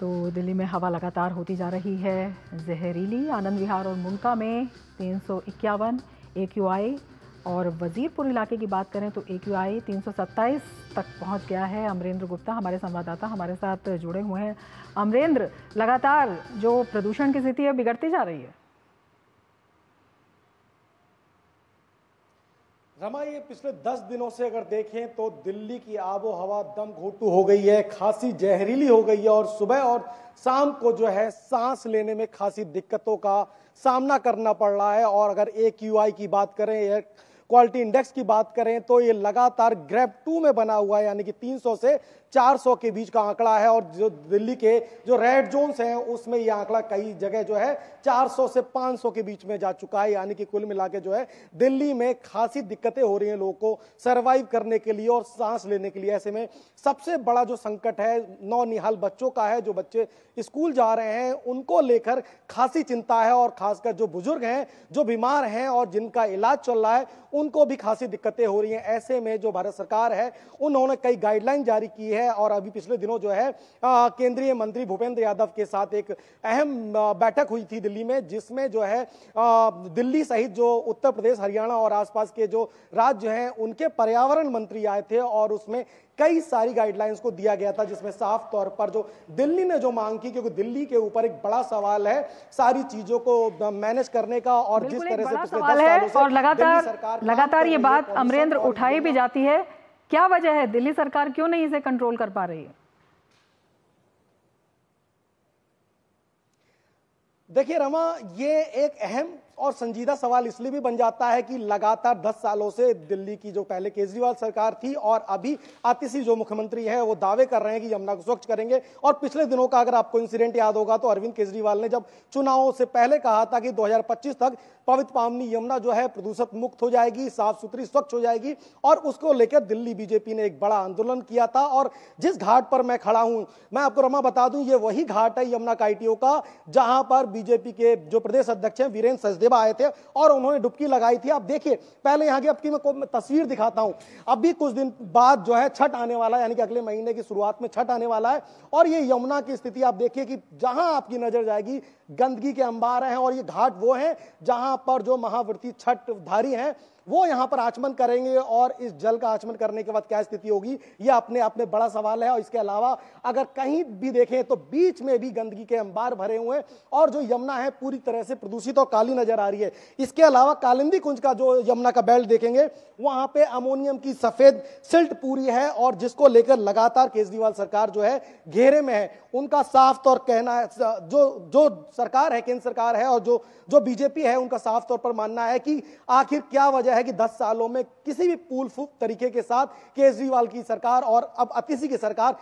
तो दिल्ली में हवा लगातार होती जा रही है जहरीली। आनंद विहार और मुनका में 351 AQI और वजीरपुर इलाके की बात करें तो AQI 327 तक पहुंच गया है। अमरेंद्र गुप्ता हमारे संवाददाता हमारे साथ जुड़े हुए हैं। अमरेंद्र, लगातार जो प्रदूषण की स्थिति है बिगड़ती जा रही है। रमा, ये पिछले 10 दिनों से अगर देखें तो दिल्ली की आबो हवा दम घोटू हो गई है, खासी जहरीली हो गई है और सुबह और शाम को जो है सांस लेने में खासी दिक्कतों का सामना करना पड़ रहा है। और अगर AQI की बात करें, एयर क्वालिटी इंडेक्स की बात करें तो ये लगातार ग्रेड 2 में बना हुआ है, यानी कि 300 से 400 के बीच का आंकड़ा है। और जो दिल्ली के जो रेड जोन्स हैं उसमें ये आंकड़ा कई जगह जो है 400 से 500 के बीच में जा चुका है। यानी कि कुल मिला के जो है दिल्ली में खासी दिक्कतें हो रही हैं लोगों को सरवाइव करने के लिए और सांस लेने के लिए। ऐसे में सबसे बड़ा जो संकट है नौनिहाल बच्चों का है। जो बच्चे स्कूल जा रहे हैं उनको लेकर खासी चिंता है और खासकर जो बुजुर्ग हैं, जो बीमार हैं और जिनका इलाज चल रहा है उनको भी खासी दिक्कतें हो रही हैं। ऐसे में जो भारत सरकार है उन्होंने कई गाइडलाइन जारी की है और अभी पिछले दिनों जो है केंद्रीय मंत्री भूपेंद्र यादव के साथ एक अहम बैठक हुई थी दिल्ली में, जिसमें जो है दिल्ली सहित जो उत्तर प्रदेश, हरियाणा और आसपास के जो राज्य हैं उनके पर्यावरण मंत्री आए थे और उसमें कई सारी गाइडलाइंस को दिया गया था, जिसमें साफ तौर पर जो दिल्ली ने जो मांग की, क्योंकि दिल्ली के ऊपर एक बड़ा सवाल है सारी चीजों को मैनेज करने का और जिस तरह से पिछले 10 सालों से और लगातार ये बात अमरेंद्र उठाई भी जाती है। क्या वजह है, दिल्ली सरकार क्यों नहीं इसे कंट्रोल कर पा रही है? देखिए रमा, ये एक अहम और संजीदा सवाल इसलिए भी बन जाता है कि लगातार 10 सालों से दिल्ली की जो पहले केजरीवाल सरकार थी और अभी आतिशी जो मुख्यमंत्री है वो दावे कर रहे हैं कि यमुना को स्वच्छ करेंगे। और पिछले दिनों का अगर आपको इंसिडेंट याद होगा तो अरविंद केजरीवाल ने जब चुनावों से पहले कहा था कि 2025 तक पवित्र पावनी यमुना जो है प्रदूषण मुक्त हो जाएगी, साफ सुथरी स्वच्छ हो जाएगी और उसको लेकर दिल्ली बीजेपी ने एक बड़ा आंदोलन किया था। और जिस घाट पर मैं खड़ा हूं, मैं आपको रमा बता दूं, ये वही घाट है यमुना काइटियो का जहां पर बीजेपी के जो प्रदेश अध्यक्ष हैं वीरेंद्र सचदेवा आए थे और उन्होंने डुबकी लगाई थी। आप देखिए, पहले यहां की आपकी मैं तस्वीर दिखाता हूं। अभी कुछ दिन बाद जो है छठ आने वाला है, यानी कि अगले महीने की शुरुआत में छठ आने वाला है और ये यमुना की स्थिति आप देखिए कि जहां आपकी नजर जाएगी गंदगी के अंबार हैं। और ये घाट वो है जहां पर जो महाव्रती छठधारी हैं वो यहां पर आचमन करेंगे और इस जल का आचमन करने के बाद क्या स्थिति होगी यह अपने आप में बड़ा सवाल है। और इसके अलावा अगर कहीं भी देखें तो बीच में भी गंदगी के अंबार भरे हुए हैं और जो यमुना है पूरी तरह से प्रदूषित और काली नजर आ रही है। इसके अलावा कालिंदी कुंज का जो यमुना का बेल्ट देखेंगे वहां पे अमोनियम की सफेद सिल्ट पूरी है और जिसको लेकर लगातार केजरीवाल सरकार जो है घेरे में है। उनका साफ तौर कहना है, जो सरकार है, केंद्र सरकार है और जो बीजेपी है, उनका साफ तौर पर मानना है कि आखिर क्या वजह है कि 10 सालों में किसी भी पूल फूक तरीके के साथ केजरीवाल की सरकार और अब आतिशी की सरकार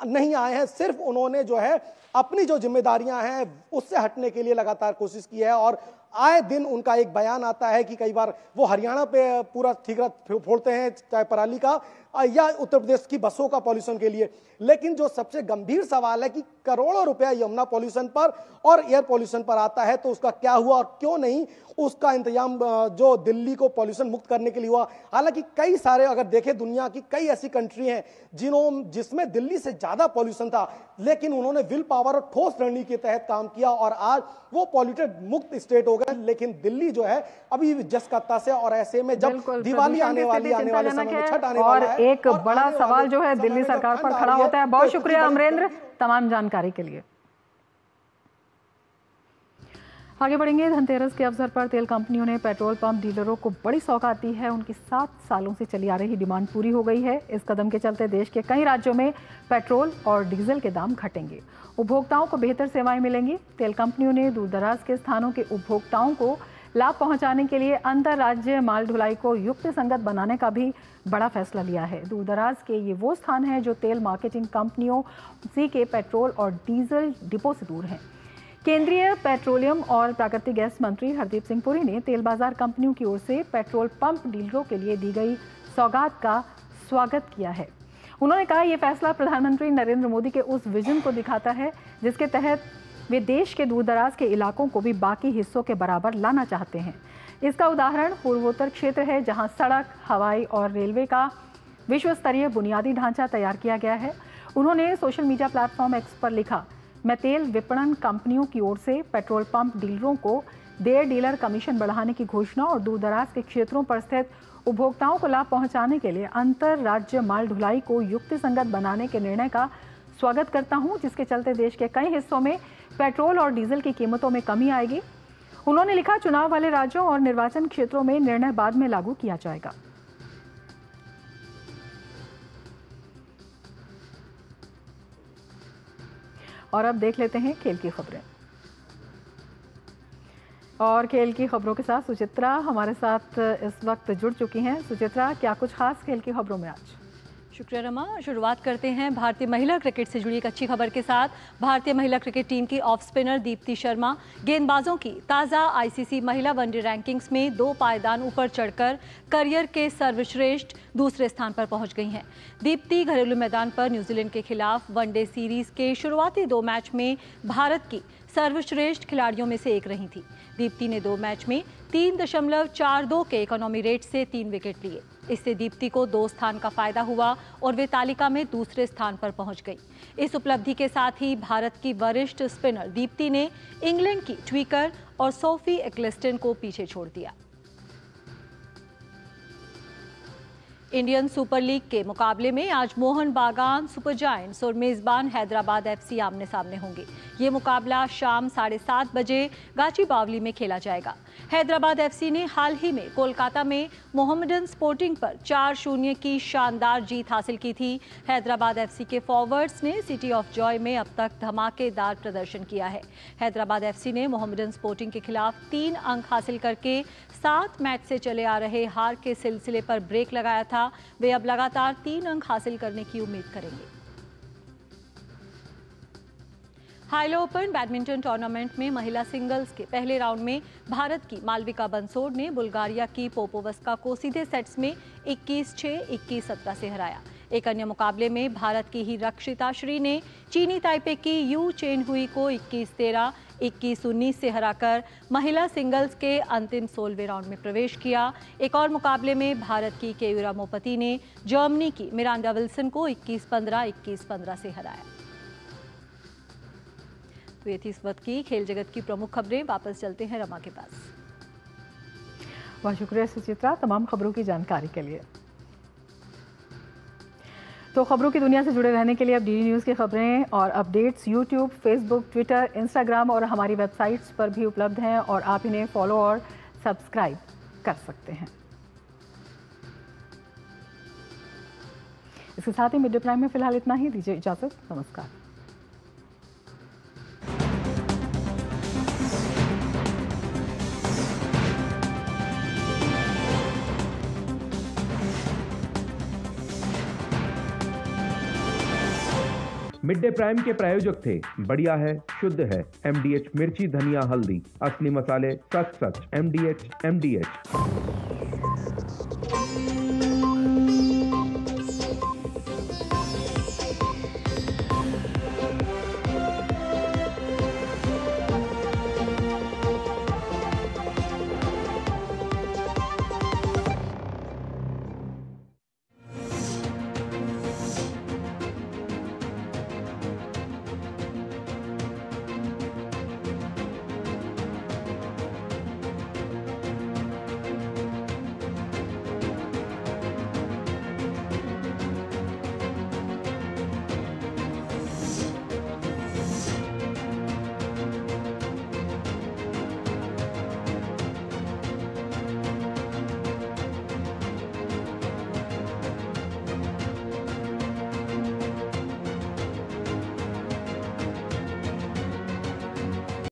नहीं आए हैं। सिर्फ उन्होंने जो है अपनी जो जिम्मेदारियां हैं उससे हटने के लिए लगातार कोशिश की है और आए दिन उनका एक बयान आता है कि कई बार वो हरियाणा पे पूरा ठीकरा फोड़ते हैं, चाहे पराली का या उत्तर प्रदेश की बसों का पॉल्यूशन के लिए। लेकिन जो सबसे गंभीर सवाल है कि करोड़ों रुपया यमुना पॉल्यूशन पर और एयर पॉल्यूशन पर आता है, तो उसका क्या हुआ और क्यों नहीं उसका इंतजाम जो दिल्ली को पॉल्यूशन मुक्त करने के लिए हुआ। हालांकि कई सारे, अगर देखें दुनिया की कई ऐसी कंट्री हैं जिसमें दिल्ली से ज्यादा पॉल्यूशन था, लेकिन उन्होंने विल पावर और ठोस रणनीति के तहत काम किया और आज वो पॉल्यूटेड मुक्त स्टेट हो गए। लेकिन दिल्ली जो है अभी जसकत्ता से, और ऐसे में जब दिवाली आने वाले समय में छठ आने वाला है, एक बड़ा सवाल जो है दिल्ली सरकार पर खड़ा होता है। बहुत शुक्रिया अमरेंद्र तमाम जानकारी के लिए। आगे बढ़ेंगे। धनतेरस के अवसर पर तेल कंपनियों ने पेट्रोल पंप डीलरों को बड़ी सौगात दी है। उनकी 7 सालों से चली आ रही डिमांड पूरी हो गई है। इस कदम के चलते देश के कई राज्यों में पेट्रोल और डीजल के दाम घटेंगे, उपभोक्ताओं को बेहतर सेवाएं मिलेंगी। तेल कंपनियों ने दूरदराज के स्थानों के उपभोक्ताओं को लाभ पहुंचाने के लिए अंतर राज्य माल ढुलाई को युक्त संगत बनाने का भी बड़ा फैसला लिया है। दूरदराज के ये वो स्थान हैं जो तेल मार्केटिंग कंपनियों के पेट्रोल और डीजल डिपो से दूर हैं। केंद्रीय पेट्रोलियम और प्राकृतिक गैस मंत्री हरदीप सिंह पुरी ने तेल बाजार कंपनियों की ओर से पेट्रोल पंप डीलरों के लिए दी गई सौगात का स्वागत किया है। उन्होंने कहा यह फैसला प्रधानमंत्री नरेंद्र मोदी के उस विजन को दिखाता है जिसके तहत वे देश के दूरदराज के इलाकों को भी बाकी हिस्सों के बराबर लाना चाहते हैं। इसका उदाहरण पूर्वोत्तर क्षेत्र है, जहां सड़क, हवाई और रेलवे का विश्व स्तरीय बुनियादी ढांचा तैयार किया गया है। उन्होंने सोशल मीडिया प्लेटफॉर्म एक्स पर लिखा, मैं तेल विपणन कंपनियों की ओर से पेट्रोल पंप डीलरों को देय डीलर कमीशन बढ़ाने की घोषणा और दूरदराज के क्षेत्रों पर स्थित उपभोक्ताओं को लाभ पहुंचाने के लिए अंतर राज्य माल ढुलाई को युक्तिसंगत बनाने के निर्णय का स्वागत करता हूं, जिसके चलते देश के कई हिस्सों में पेट्रोल और डीजल की कीमतों में कमी आएगी। उन्होंने लिखा, चुनाव वाले राज्यों और निर्वाचन क्षेत्रों में निर्णय बाद में लागू किया जाएगा। और अब देख लेते हैं खेल की खबरें। और खेल की खबरों के साथ सुचित्रा हमारे साथ इस वक्त जुड़ चुकी हैं। सुचित्रा, क्या कुछ खास खेल की खबरों में आज? शुक्रिया रमा। शुरुआत करते हैं भारतीय महिला क्रिकेट से जुड़ी एक अच्छी खबर के साथ। भारतीय महिला क्रिकेट टीम की ऑफ स्पिनर दीप्ति शर्मा गेंदबाजों की ताज़ा आईसीसी महिला वनडे रैंकिंग्स में 2 पायदान ऊपर चढ़कर करियर के सर्वश्रेष्ठ दूसरे स्थान पर पहुंच गई हैं। दीप्ति घरेलू मैदान पर न्यूजीलैंड के खिलाफ वनडे सीरीज के शुरुआती 2 मैच में भारत की सर्वश्रेष्ठ खिलाड़ियों में से एक रही थी। दीप्ति ने 2 मैच में 3.42 के इकोनॉमी रेट से 3 विकेट लिए। इससे दीप्ति को 2 स्थान का फायदा हुआ और वे तालिका में दूसरे स्थान पर पहुंच गई। इस उपलब्धि के साथ ही भारत की वरिष्ठ स्पिनर दीप्ति ने इंग्लैंड की ट्विकर और सोफी एक्लेस्टन को पीछे छोड़ दिया। इंडियन सुपर लीग के मुकाबले में आज मोहन बागान सुपर जायंट्स और मेजबान हैदराबाद एफसी आमने सामने होंगे। ये मुकाबला शाम 7:30 बजे गाचीबावली में खेला जाएगा। हैदराबाद एफसी ने हाल ही में कोलकाता में मोहम्मडन स्पोर्टिंग पर 4-0 की शानदार जीत हासिल की थी। हैदराबाद एफसी के फॉरवर्ड्स ने सिटी ऑफ जॉय में अब तक धमाकेदार प्रदर्शन किया है। हैदराबाद एफसी ने मोहम्मडन स्पोर्टिंग के खिलाफ 3 अंक हासिल करके 7 मैच से चले आ रहे हार के सिलसिले पर ब्रेक लगाया था। वे अब लगातार 3 अंक हासिल करने की उम्मीद करेंगे। हाईलो ओपन बैडमिंटन टूर्नामेंट में महिला सिंगल्स के पहले राउंड में भारत की मालविका बंसोड ने बुल्गारिया की पोपोवस्का को सीधे सेट्स में 21-6, 21-17 से हराया। एक अन्य मुकाबले में भारत की ही रक्षिता श्री ने चीनी ताइपे की यू चेन हुई को 21-13, 21-19 से हराकर महिला सिंगल्स के अंतिम 16वें राउंड में प्रवेश किया। एक और मुकाबले में भारत की केयूरा मोपती ने जर्मनी की मिरांडा विल्सन को 21-15, 21-15 से हराया। तो ये थी इस वक्त की खेल जगत की प्रमुख खबरें। वापस चलते हैं रमा के पास। बहुत शुक्रिया सुचित्रा तमाम खबरों की जानकारी के लिए। तो खबरों की दुनिया से जुड़े रहने के लिए अब डीडी न्यूज़ की खबरें और updates YouTube, Facebook, Twitter, Instagram और हमारी वेबसाइट्स पर भी उपलब्ध हैं और आप इन्हें फॉलो और सब्सक्राइब कर सकते हैं। इसके साथ ही मिड डे प्राइम में फिलहाल इतना ही। दीजिए इजाजत, नमस्कार। मिड डे प्राइम के प्रायोजक थे बढ़िया है, शुद्ध है, MDH मिर्ची, धनिया, हल्दी, असली मसाले, सच सच, MDH।